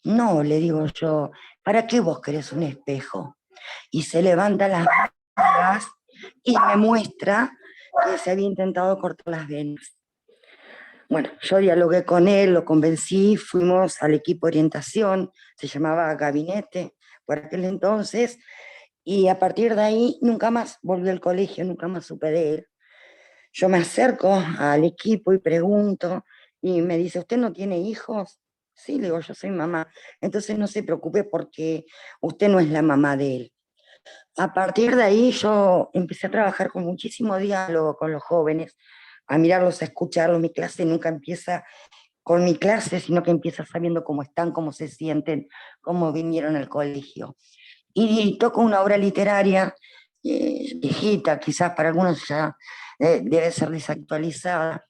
No, le digo yo, ¿para qué vos querés un espejo? Y se levanta las mangas y me muestra que se había intentado cortar las venas. Bueno, yo dialogué con él, lo convencí, fuimos al equipo de orientación, se llamaba Gabinete por aquel entonces, y a partir de ahí nunca más volví al colegio, nunca más supe de él. Yo me acerco al equipo y pregunto, y me dice, ¿usted no tiene hijos? Sí, le digo, yo soy mamá. Entonces no se preocupe porque usted no es la mamá de él. A partir de ahí yo empecé a trabajar con muchísimo diálogo con los jóvenes, a mirarlos, a escucharlos. Mi clase nunca empieza con mi clase, sino que empieza sabiendo cómo están, cómo se sienten, cómo vinieron al colegio. Y toco una obra literaria viejita, quizás para algunos ya debe ser desactualizada,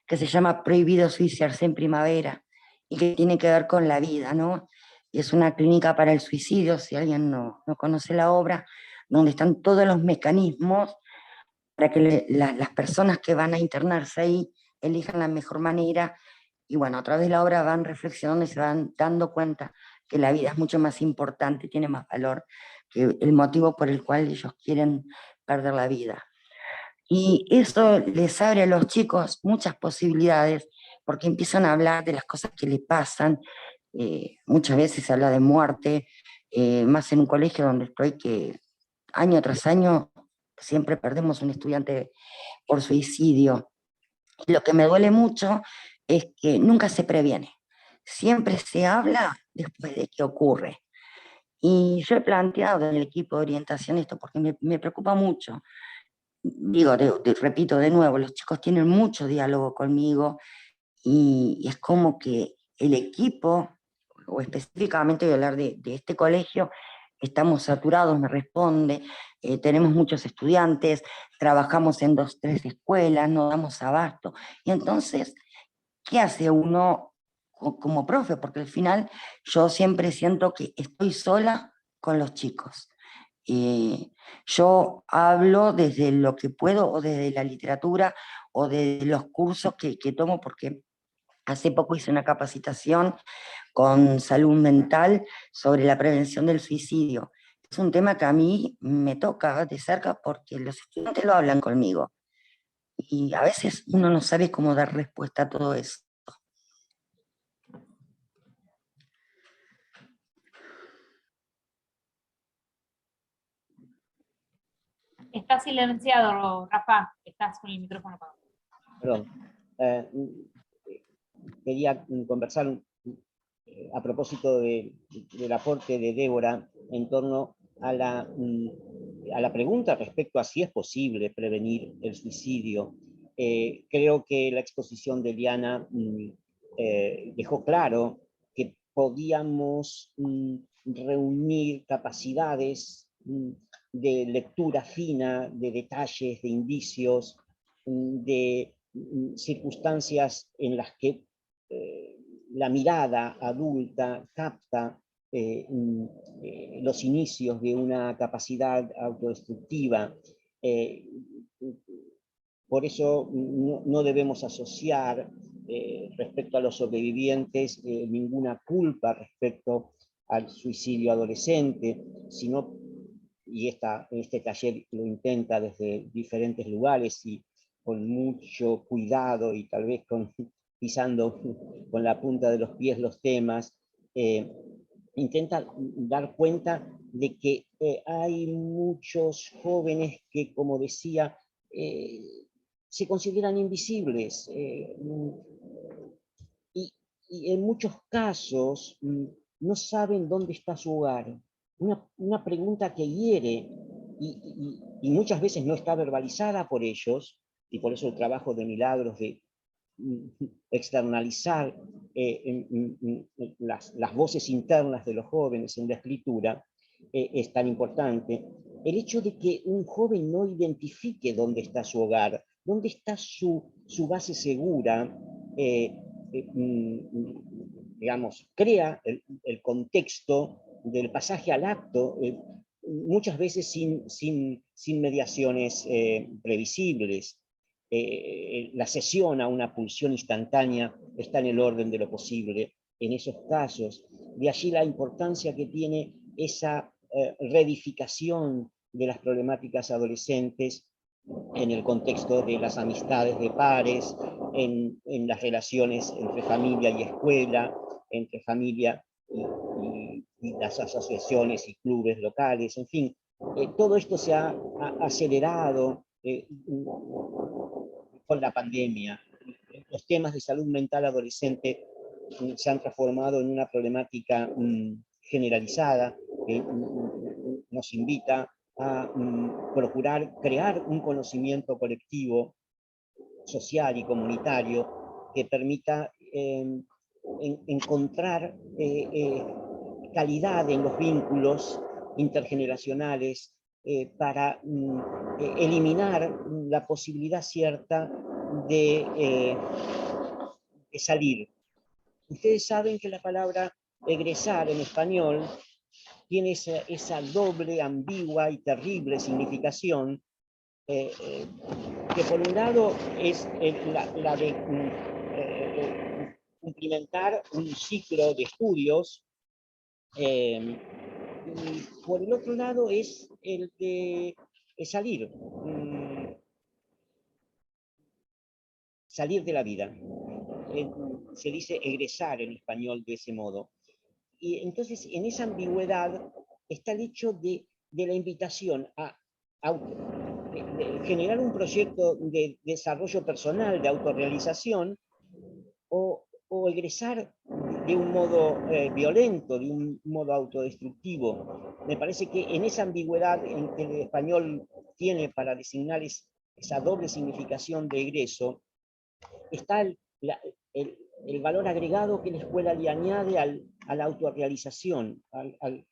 que se llama Prohibido suicidarse en primavera, y que tiene que ver con la vida, ¿no? Y es una clínica para el suicidio, si alguien no conoce la obra, donde están todos los mecanismos para que las personas que van a internarse ahí elijan la mejor manera. Y bueno, a través de la obra van reflexionando y se van dando cuenta que la vida es mucho más importante, tiene más valor que el motivo por el cual ellos quieren perder la vida. Y eso les abre a los chicos muchas posibilidades, porque empiezan a hablar de las cosas que les pasan. Muchas veces se habla de muerte, más en un colegio donde estoy, que año tras año siempre perdemos un estudiante por suicidio. Y lo que me duele mucho es que nunca se previene, siempre se habla después de que ocurre. Y yo he planteado en el equipo de orientación esto porque me preocupa mucho. Digo, repito de nuevo, los chicos tienen mucho diálogo conmigo y es como que el equipo, o específicamente voy a hablar de este colegio, estamos saturados, me responde, tenemos muchos estudiantes, trabajamos en 2, 3 escuelas, no damos abasto. Y entonces, ¿qué hace uno como profe? Porque al final yo siempre siento que estoy sola con los chicos. Yo hablo desde lo que puedo, o desde la literatura, o de los cursos que tomo, porque hace poco hice una capacitación con salud mental sobre la prevención del suicidio. Es un tema que a mí me toca de cerca porque los estudiantes lo hablan conmigo. Y a veces uno no sabe cómo dar respuesta a todo eso. Está silenciado, Rafa, estás con el micrófono apagado. Perdón. Quería conversar a propósito del aporte de Débora en torno a la pregunta respecto a si es posible prevenir el suicidio. Creo que la exposición de Diana dejó claro que podíamos reunir capacidades de lectura fina, de detalles, de indicios, de circunstancias en las que la mirada adulta capta los inicios de una capacidad autodestructiva. Por eso no debemos asociar respecto a los sobrevivientes ninguna culpa respecto al suicidio adolescente, sino, y este taller lo intenta desde diferentes lugares y con mucho cuidado y tal vez pisando con la punta de los pies los temas, intenta dar cuenta de que hay muchos jóvenes que, como decía, se consideran invisibles y en muchos casos no saben dónde está su hogar. Una pregunta que hiere y muchas veces no está verbalizada por ellos, y por eso el trabajo de Milagros de externalizar las voces internas de los jóvenes en la escritura es tan importante. El hecho de que un joven no identifique dónde está su hogar, dónde está su base segura, digamos, crea el contexto del pasaje al acto, muchas veces sin mediaciones previsibles. La cesión a una pulsión instantánea está en el orden de lo posible en esos casos. De allí la importancia que tiene esa reedificación de las problemáticas adolescentes en el contexto de las amistades de pares, en las relaciones entre familia y escuela, entre familia y las asociaciones y clubes locales, en fin. Todo esto se ha acelerado con la pandemia. Los temas de salud mental adolescente se han transformado en una problemática generalizada que nos invita a procurar crear un conocimiento colectivo, social y comunitario que permita encontrar calidad en los vínculos intergeneracionales para eliminar la posibilidad cierta de salir. Ustedes saben que la palabra egresar en español tiene esa doble, ambigua y terrible significación, que por un lado es la de cumplimentar un ciclo de estudios, y por el otro lado es el de salir de la vida. Se dice egresar en español de ese modo. Y entonces en esa ambigüedad está el hecho de la invitación a generar un proyecto de desarrollo personal, de autorrealización, o egresar de un modo violento, de un modo autodestructivo. Me parece que en esa ambigüedad en que el español tiene para designar esa doble significación de egreso, está el valor agregado que la escuela le añade a la autorrealización, al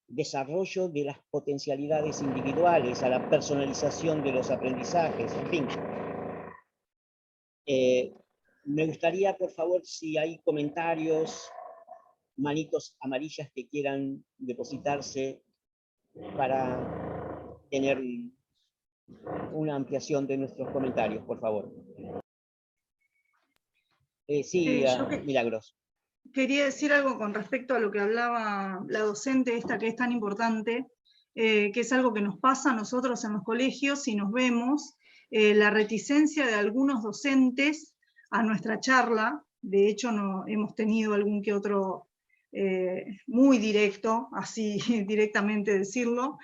desarrollo de las potencialidades individuales, a la personalización de los aprendizajes, en fin. Me gustaría, por favor, si hay comentarios, manitos amarillas que quieran depositarse para tener una ampliación de nuestros comentarios, por favor. Sí, Milagros. Quería decir algo con respecto a lo que hablaba la docente esta, que es tan importante, que es algo que nos pasa a nosotros en los colegios y nos vemos, la reticencia de algunos docentes a nuestra charla. De hecho, hemos tenido algún que otro muy directo, así directamente decirlo,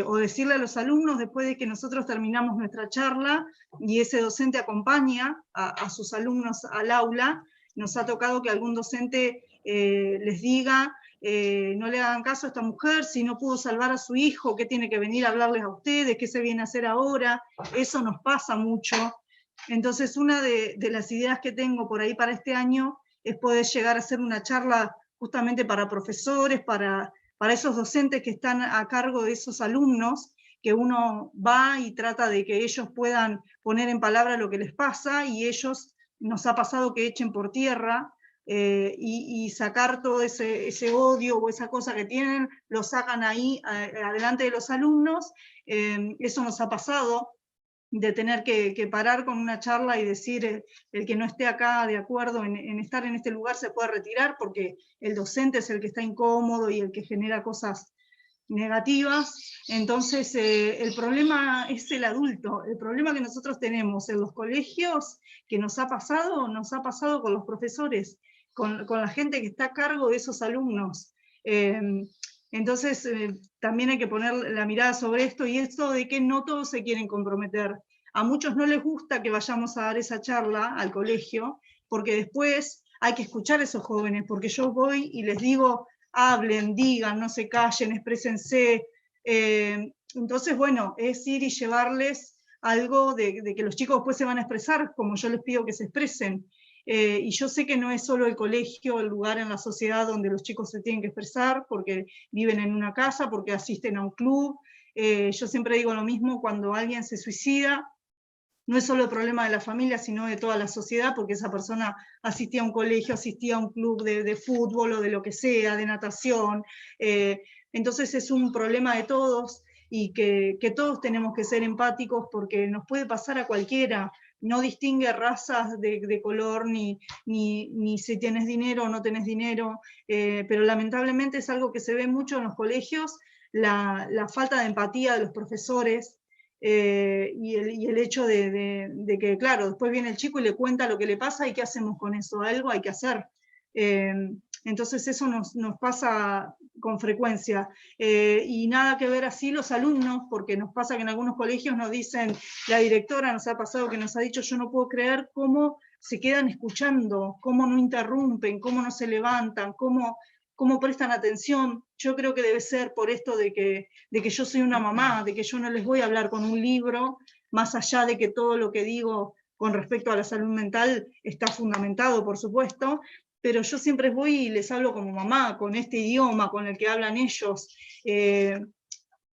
o decirle a los alumnos después de que nosotros terminamos nuestra charla y ese docente acompaña a sus alumnos al aula. Nos ha tocado que algún docente les diga, no le hagan caso a esta mujer, si no pudo salvar a su hijo, ¿qué tiene que venir a hablarles a ustedes? ¿Qué se viene a hacer ahora? Eso nos pasa mucho. Entonces, una de las ideas que tengo por ahí para este año es poder llegar a hacer una charla justamente para profesores, para esos docentes que están a cargo de esos alumnos, que uno va y trata de que ellos puedan poner en palabra lo que les pasa, y ellos, nos ha pasado que echen por tierra y sacar todo ese odio o esa cosa que tienen, lo sacan ahí adelante de los alumnos. Eso nos ha pasado, de tener que parar con una charla y decir, el que no esté acá de acuerdo en estar en este lugar se puede retirar, porque el docente es el que está incómodo y el que genera cosas negativas. Entonces el problema es el adulto. El problema que nosotros tenemos en los colegios, que nos ha pasado con los profesores, con la gente que está a cargo de esos alumnos. Entonces también hay que poner la mirada sobre esto, y esto de que no todos se quieren comprometer. A muchos no les gusta que vayamos a dar esa charla al colegio, porque después hay que escuchar a esos jóvenes, porque yo voy y les digo, hablen, digan, no se callen, exprésense. Entonces, bueno, es ir y llevarles algo de que los chicos después se van a expresar, como yo les pido que se expresen. Y yo sé que no es solo el colegio el lugar en la sociedad donde los chicos se tienen que expresar, porque viven en una casa, porque asisten a un club. Yo siempre digo lo mismo, cuando alguien se suicida, no es solo el problema de la familia, sino de toda la sociedad, porque esa persona asistía a un colegio, asistía a un club de fútbol o de lo que sea, de natación. Entonces es un problema de todos, y que todos tenemos que ser empáticos, porque nos puede pasar a cualquiera. no distingue razas de color, ni si tienes dinero o no tenés dinero, pero lamentablemente es algo que se ve mucho en los colegios, la falta de empatía de los profesores, y el hecho de que, claro, después viene el chico y le cuenta lo que le pasa y qué hacemos con eso, algo hay que hacer. Entonces eso nos pasa con frecuencia. Y nada que ver así los alumnos, porque nos pasa que en algunos colegios nos dicen, la directora nos ha pasado que nos ha dicho, yo no puedo creer cómo se quedan escuchando, cómo no interrumpen, cómo no se levantan, cómo prestan atención. Yo creo que debe ser por esto de que yo soy una mamá, de que yo no les voy a hablar con un libro, más allá de que todo lo que digo con respecto a la salud mental está fundamentado, por supuesto, pero yo siempre voy y les hablo como mamá, con este idioma con el que hablan ellos, que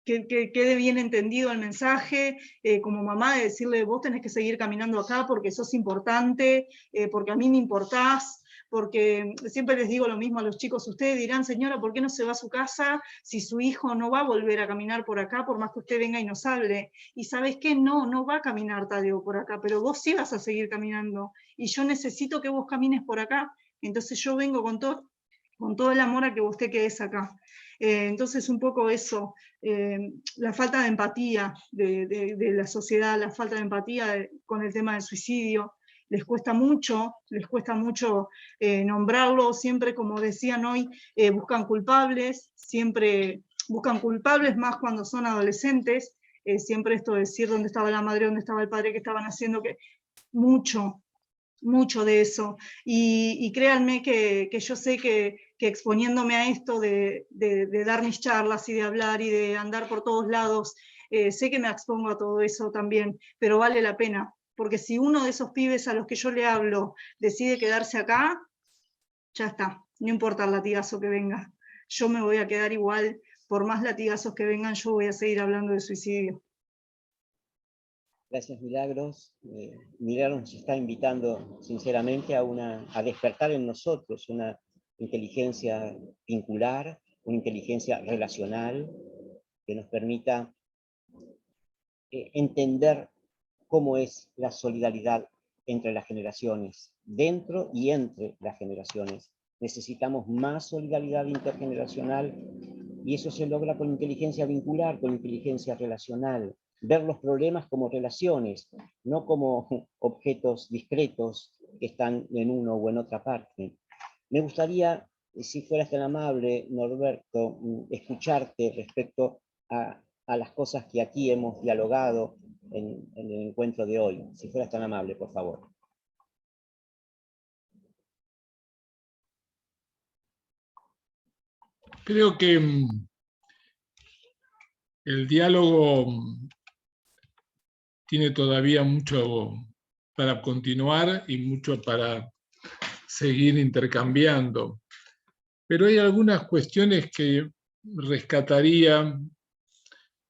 quede bien entendido el mensaje, como mamá, de decirle, vos tenés que seguir caminando acá porque sos importante, porque a mí me importás, porque siempre les digo lo mismo a los chicos, ustedes dirán, señora, ¿por qué no se va a su casa si su hijo no va a volver a caminar por acá, por más que usted venga y nos hable? Y ¿sabés qué? No va a caminar Tadeo por acá, pero vos sí vas a seguir caminando, y yo necesito que vos camines por acá, entonces yo vengo con todo el amor a que vos te quedes acá. Entonces un poco eso, la falta de empatía de la sociedad, la falta de empatía con el tema del suicidio, les cuesta mucho nombrarlo, siempre, como decían hoy, buscan culpables, siempre buscan culpables, más cuando son adolescentes, siempre esto de decir dónde estaba la madre, dónde estaba el padre, qué estaban haciendo, que mucho de eso, y créanme que yo sé que exponiéndome a esto de dar mis charlas y de hablar y de andar por todos lados, sé que me expongo a todo eso también, pero vale la pena, porque si uno de esos pibes a los que yo le hablo decide quedarse acá, ya está, no importa el latigazo que venga, yo me voy a quedar igual, por más latigazos que vengan, yo voy a seguir hablando de suicidio. Gracias, Milagros. Milagros nos está invitando sinceramente a despertar en nosotros una inteligencia vincular, una inteligencia relacional, que nos permita entender cómo es la solidaridad entre las generaciones, dentro y entre las generaciones. Necesitamos más solidaridad intergeneracional, y eso se logra con inteligencia vincular, con inteligencia relacional. Ver los problemas como relaciones, no como objetos discretos que están en uno o en otra parte. Me gustaría, si fueras tan amable, Norberto, escucharte respecto a las cosas que aquí hemos dialogado en el encuentro de hoy. Si fueras tan amable, por favor. Creo que el diálogo tiene todavía mucho para continuar y mucho para seguir intercambiando. Pero hay algunas cuestiones que rescataría,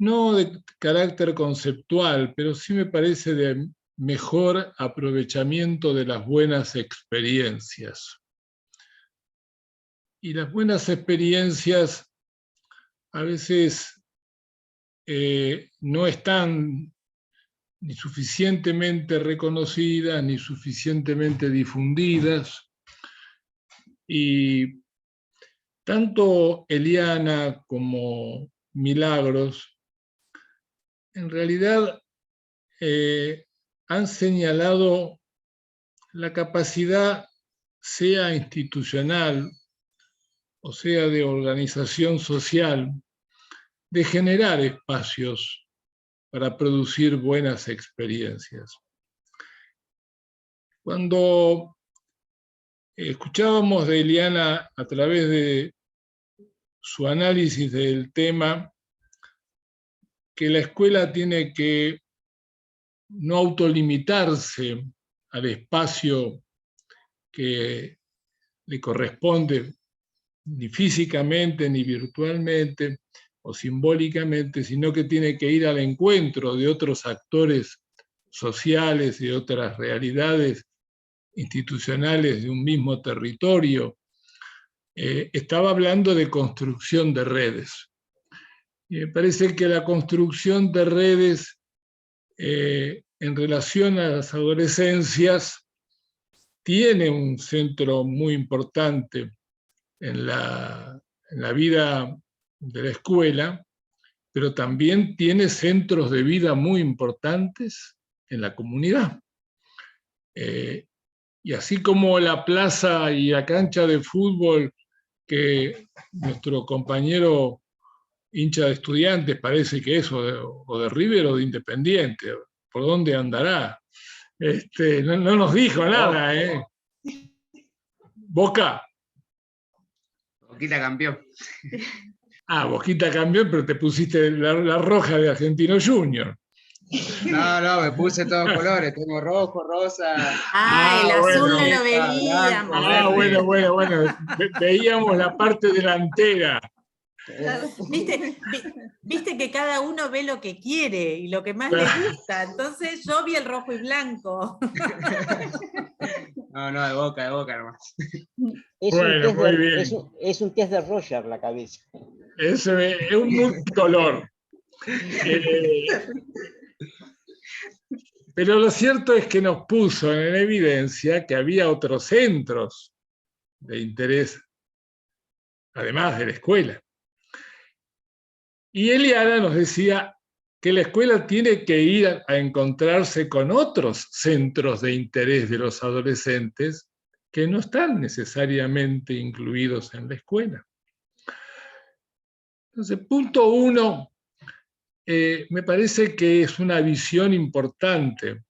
no de carácter conceptual, pero sí me parece de mejor aprovechamiento de las buenas experiencias. Y las buenas experiencias a veces no están ni suficientemente reconocidas, ni suficientemente difundidas, y tanto Eliana como Milagros en realidad han señalado la capacidad, sea institucional o sea de organización social, de generar espacios para producir buenas experiencias. Cuando escuchábamos de Eliana a través de su análisis del tema, que la escuela tiene que no autolimitarse al espacio que le corresponde, ni físicamente, ni virtualmente, o simbólicamente, sino que tiene que ir al encuentro de otros actores sociales y de otras realidades institucionales de un mismo territorio. Estaba hablando de construcción de redes. Y me parece que la construcción de redes en relación a las adolescencias, tiene un centro muy importante en la vida de la escuela, pero también tiene centros de vida muy importantes en la comunidad. Y así como la plaza y la cancha de fútbol que nuestro compañero hincha de Estudiantes parece que es, o de River o de Independiente, ¿por dónde andará? No nos dijo nada, ¿eh? Boca. Boquita campeón. Ah, Boquita campeón, pero te pusiste la roja de Argentino Junior. No, me puse todos colores, tengo rojo, rosa. El azul no lo blanco, veíamos. verde. Bueno. Veíamos la parte delantera. Viste que cada uno ve lo que quiere y lo que más le gusta. Entonces yo vi el rojo y blanco. No, de boca nomás. Es un test de Roger la cabeza. Es un multicolor. Pero lo cierto es que nos puso en evidencia que había otros centros de interés, además de la escuela. Y Eliana nos decía que la escuela tiene que ir a encontrarse con otros centros de interés de los adolescentes que no están necesariamente incluidos en la escuela. Entonces, punto 1, me parece que es una visión importante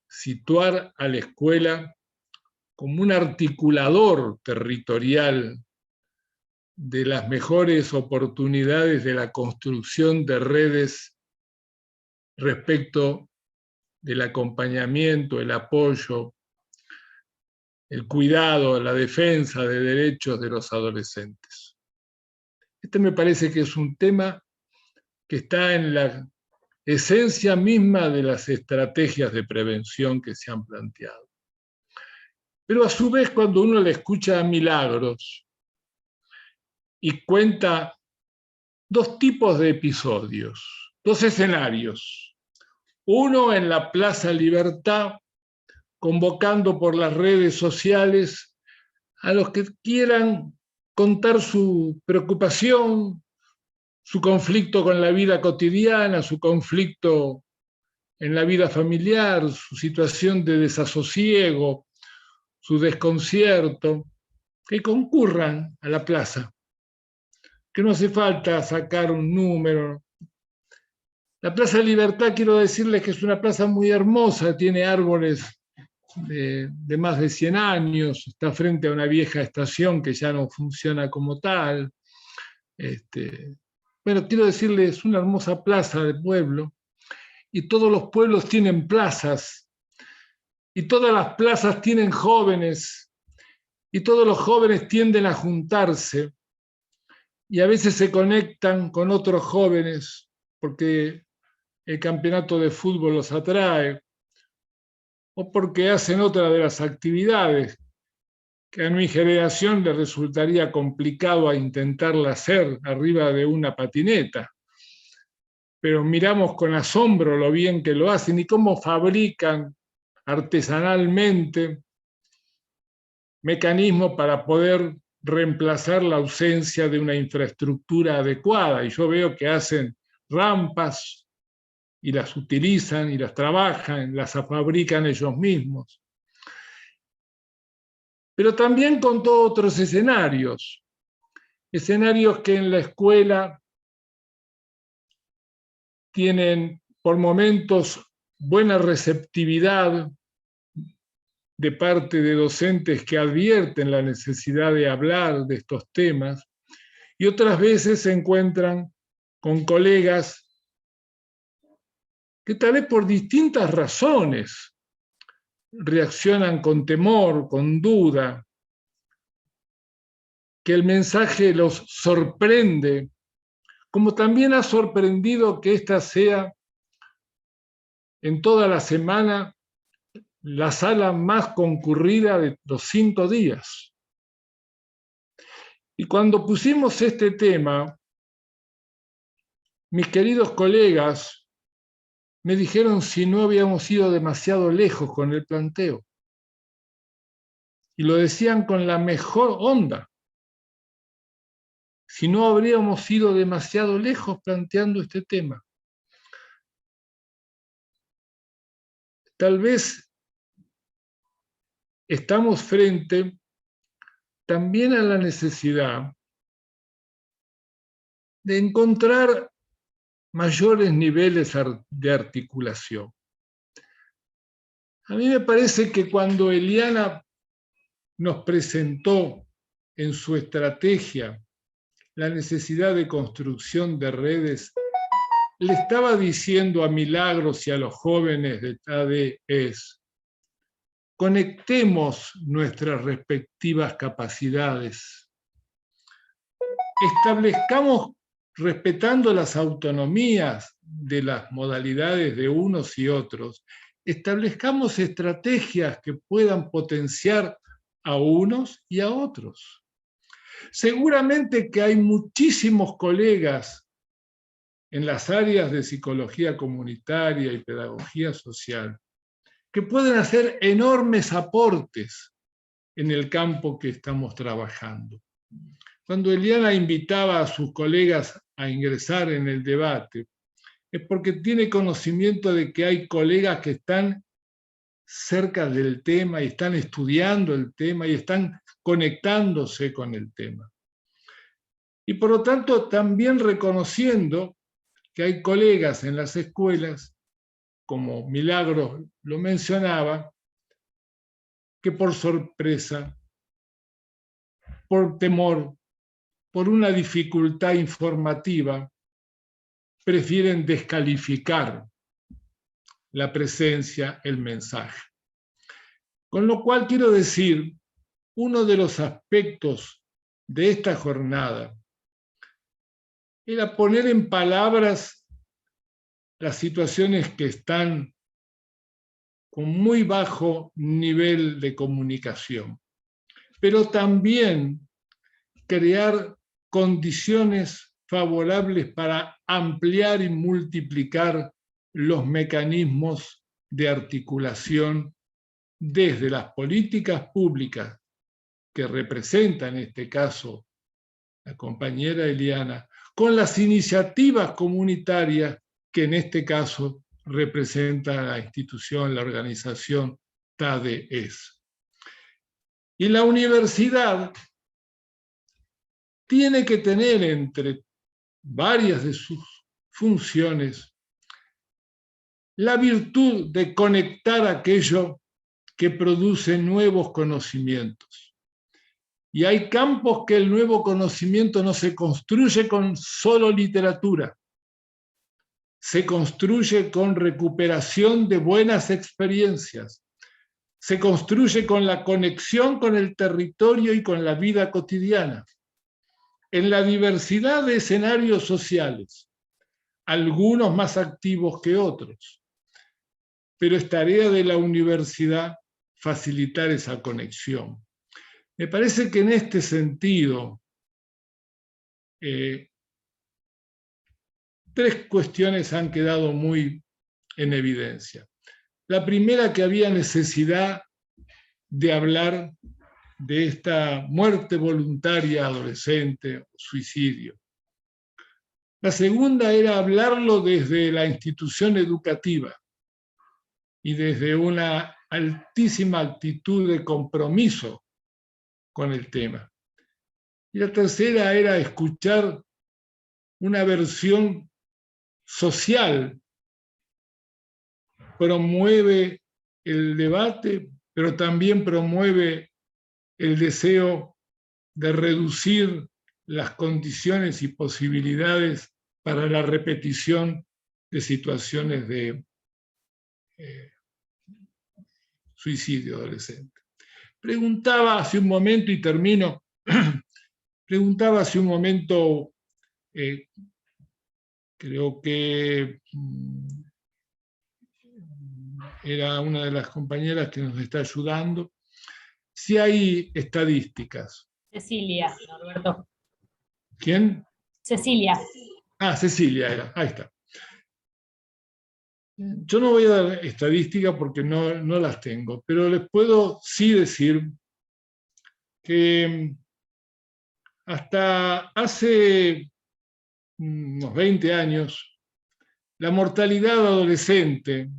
situar a la escuela como un articulador territorial de las mejores oportunidades de la construcción de redes respecto del acompañamiento, el apoyo, el cuidado, la defensa de derechos de los adolescentes. Este me parece que es un tema que está en la esencia misma de las estrategias de prevención que se han planteado. Pero a su vez, cuando uno le escucha a Milagros y cuenta dos tipos de episodios, dos escenarios. Uno en la Plaza Libertad, convocando por las redes sociales a los que quieran contar su preocupación, su conflicto con la vida cotidiana, su conflicto en la vida familiar, su situación de desasosiego, su desconcierto, que concurran a la plaza, que no hace falta sacar un número. La Plaza Libertad, quiero decirles que es una plaza muy hermosa, tiene árboles de más de 100 años, está frente a una vieja estación que ya no funciona como tal. Bueno, quiero decirles, es una hermosa plaza de pueblo, y todos los pueblos tienen plazas, y todas las plazas tienen jóvenes, y todos los jóvenes tienden a juntarse, y a veces se conectan con otros jóvenes, porque el campeonato de fútbol los atrae, o porque hacen otra de las actividades que a mi generación le resultaría complicado a intentarla hacer arriba de una patineta. Pero miramos con asombro lo bien que lo hacen y cómo fabrican artesanalmente mecanismos para poder reemplazar la ausencia de una infraestructura adecuada. Y yo veo que hacen rampas y las utilizan y las trabajan, las fabrican ellos mismos. Pero también contó otros escenarios, escenarios que en la escuela tienen por momentos buena receptividad de parte de docentes que advierten la necesidad de hablar de estos temas, y otras veces se encuentran con colegas que tal vez por distintas razones reaccionan con temor, con duda, que el mensaje los sorprende, como también ha sorprendido que esta sea en toda la semana la sala más concurrida de los 5 días. Y cuando pusimos este tema, mis queridos colegas me dijeron si no habíamos ido demasiado lejos con el planteo. Y lo decían con la mejor onda. Si no habríamos ido demasiado lejos planteando este tema. Tal vez estamos frente también a la necesidad de encontrar mayores niveles de articulación. A mí me parece que cuando Eliana nos presentó en su estrategia la necesidad de construcción de redes, le estaba diciendo a Milagros y a los jóvenes de TADES, conectemos nuestras respectivas capacidades, establezcamos, respetando las autonomías de las modalidades de unos y otros, establezcamos estrategias que puedan potenciar a unos y a otros. Seguramente que hay muchísimos colegas en las áreas de psicología comunitaria y pedagogía social que pueden hacer enormes aportes en el campo que estamos trabajando. Cuando Eliana invitaba a sus colegas a ingresar en el debate, es porque tiene conocimiento de que hay colegas que están cerca del tema y están estudiando el tema y están conectándose con el tema. Y por lo tanto también reconociendo que hay colegas en las escuelas, como Milagros lo mencionaba, que por sorpresa, por temor, por una dificultad informativa, prefieren descalificar la presencia, el mensaje. Con lo cual quiero decir, uno de los aspectos de esta jornada era poner en palabras las situaciones que están con muy bajo nivel de comunicación, pero también crear condiciones favorables para ampliar y multiplicar los mecanismos de articulación desde las políticas públicas que representa en este caso la compañera Eliana, con las iniciativas comunitarias que en este caso representa la institución, la organización TADES. Y la universidad tiene que tener entre varias de sus funciones la virtud de conectar aquello que produce nuevos conocimientos. Y hay campos que el nuevo conocimiento no se construye con solo literatura, se construye con recuperación de buenas experiencias, se construye con la conexión con el territorio y con la vida cotidiana, en la diversidad de escenarios sociales, algunos más activos que otros. Pero es tarea de la universidad facilitar esa conexión. Me parece que en este sentido, tres cuestiones han quedado muy en evidencia. La primera, que había necesidad de hablar de esta muerte voluntaria adolescente, suicidio. La segunda era hablarlo desde la institución educativa y desde una altísima actitud de compromiso con el tema. Y la tercera era escuchar una versión social, promueve el debate, pero también promueve el deseo de reducir las condiciones y posibilidades para la repetición de situaciones de suicidio adolescente. Preguntaba hace un momento, y termino, preguntaba hace un momento, creo que era una de las compañeras que nos está ayudando, si hay estadísticas. Cecilia, Norberto. ¿Quién? Cecilia. Ah, Cecilia era, ahí está. Yo no voy a dar estadísticas porque no las tengo, pero les puedo sí decir que hasta hace unos 20 años, la mortalidad adolescente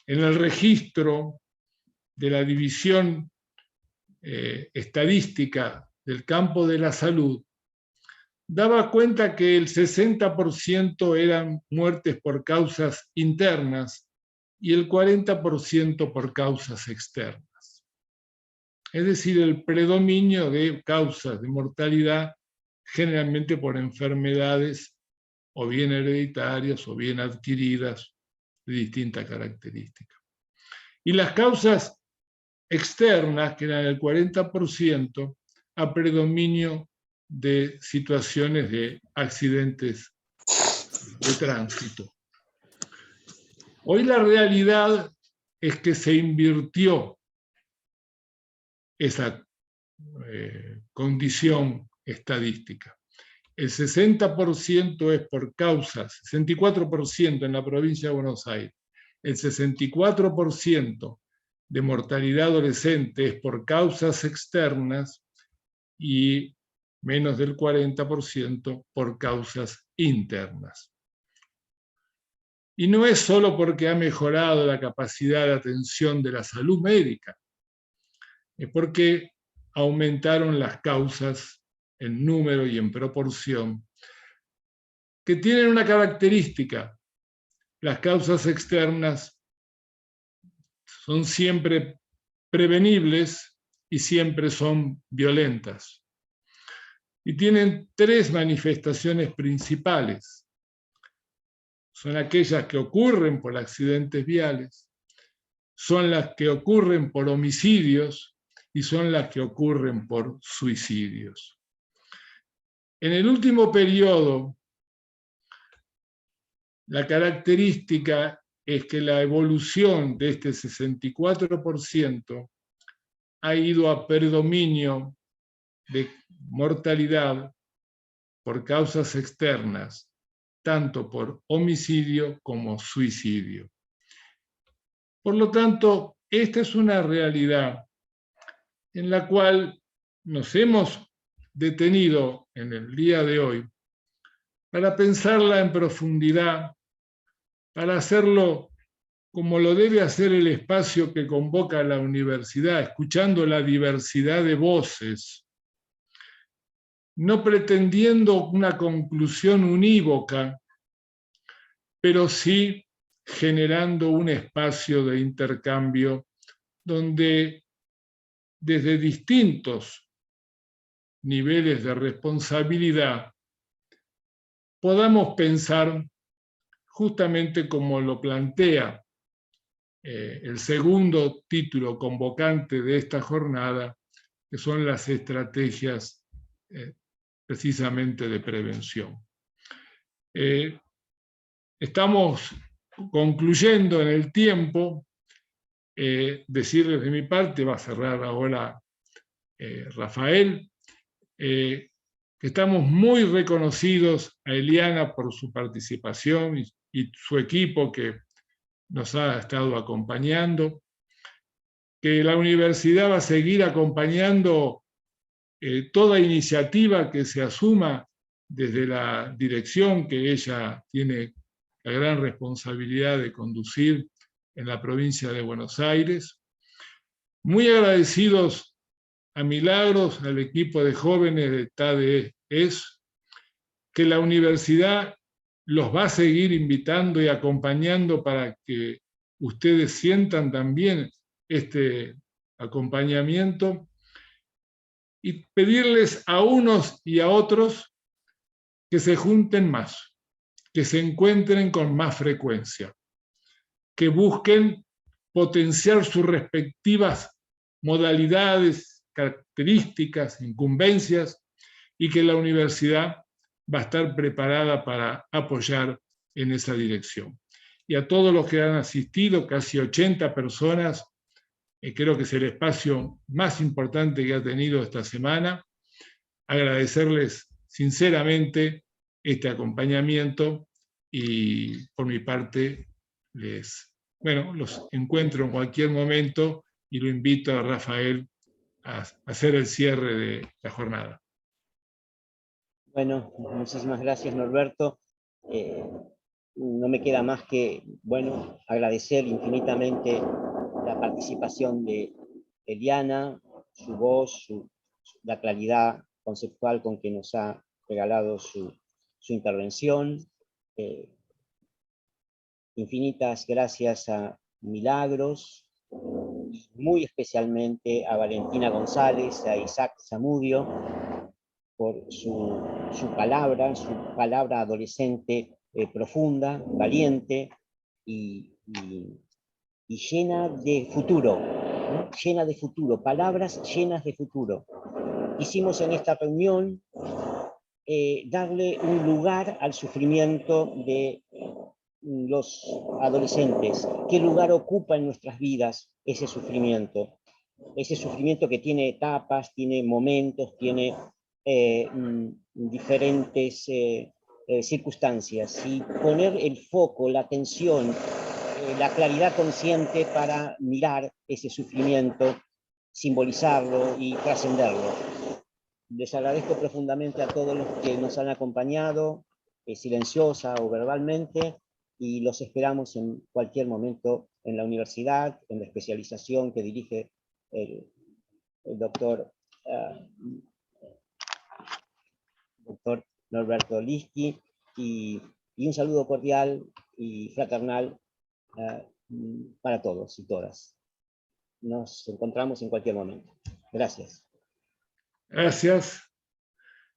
en el registro de la división estadística del campo de la salud daba cuenta que el 60% eran muertes por causas internas y el 40% por causas externas. Es decir, el predominio de causas de mortalidad generalmente por enfermedades o bien hereditarias o bien adquiridas de distintas características. Y las causas externas, que eran el 40%, a predominio de situaciones de accidentes de tránsito. Hoy la realidad es que se invirtió esa condición estadística. El 60% es por causas, 64% en la provincia de Buenos Aires, el 64% de mortalidad adolescente es por causas externas y menos del 40% por causas internas. Y no es solo porque ha mejorado la capacidad de atención de la salud médica, es porque aumentaron las causas en número y en proporción, que tienen una característica. Las causas externas son siempre prevenibles y siempre son violentas. Y tienen tres manifestaciones principales. Son aquellas que ocurren por accidentes viales, son las que ocurren por homicidios y son las que ocurren por suicidios. En el último periodo, la característica es que la evolución de este 64% ha ido a predominio de mortalidad por causas externas, tanto por homicidio como suicidio. Por lo tanto, esta es una realidad en la cual nos hemos detenido en el día de hoy para pensarla en profundidad, para hacerlo como lo debe hacer el espacio que convoca a la universidad, escuchando la diversidad de voces, no pretendiendo una conclusión unívoca, pero sí generando un espacio de intercambio donde desde distintos niveles de responsabilidad podamos pensar justamente como lo plantea el segundo título convocante de esta jornada, que son las estrategias precisamente de prevención. Estamos concluyendo en el tiempo. Decirles de mi parte, va a cerrar ahora Rafael, que estamos muy reconocidos a Eliana por su participación y su equipo que nos ha estado acompañando, que la universidad va a seguir acompañando toda iniciativa que se asuma desde la dirección que ella tiene la gran responsabilidad de conducir en la provincia de Buenos Aires. Muy agradecidos a Milagros, al equipo de jóvenes de TADES, que la universidad los va a seguir invitando y acompañando para que ustedes sientan también este acompañamiento y pedirles a unos y a otros que se junten más, que se encuentren con más frecuencia, que busquen potenciar sus respectivas modalidades, características, incumbencias, y que la universidad va a estar preparada para apoyar en esa dirección. Y a todos los que han asistido, casi 80 personas, creo que es el espacio más importante que ha tenido esta semana, agradecerles sinceramente este acompañamiento y por mi parte los encuentro en cualquier momento y lo invito a Rafael a hacer el cierre de la jornada. Bueno, muchísimas gracias, Norberto. No me queda más que, bueno, agradecer infinitamente la participación de Eliana, su voz, la claridad conceptual con que nos ha regalado su intervención. Infinitas gracias a Milagros, y muy especialmente a Valentina González, a Isaac Zamudio, por su palabra adolescente profunda, valiente y llena de futuro, ¿no? Llena de futuro, palabras llenas de futuro. Hicimos en esta reunión darle un lugar al sufrimiento de los adolescentes. ¿Qué lugar ocupa en nuestras vidas ese sufrimiento? Ese sufrimiento que tiene etapas, tiene momentos, tiene diferentes circunstancias, y poner el foco, la atención, la claridad consciente para mirar ese sufrimiento, simbolizarlo y trascenderlo. Les agradezco profundamente a todos los que nos han acompañado, silenciosa o verbalmente, y los esperamos en cualquier momento en la universidad, en la especialización que dirige el doctor Norberto Liski, y un saludo cordial y fraternal para todos y todas. Nos encontramos en cualquier momento. Gracias. Gracias.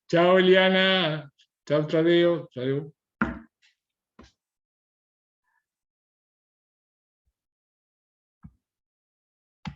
Chao, Eliana. Chao, Tadeo. Chao.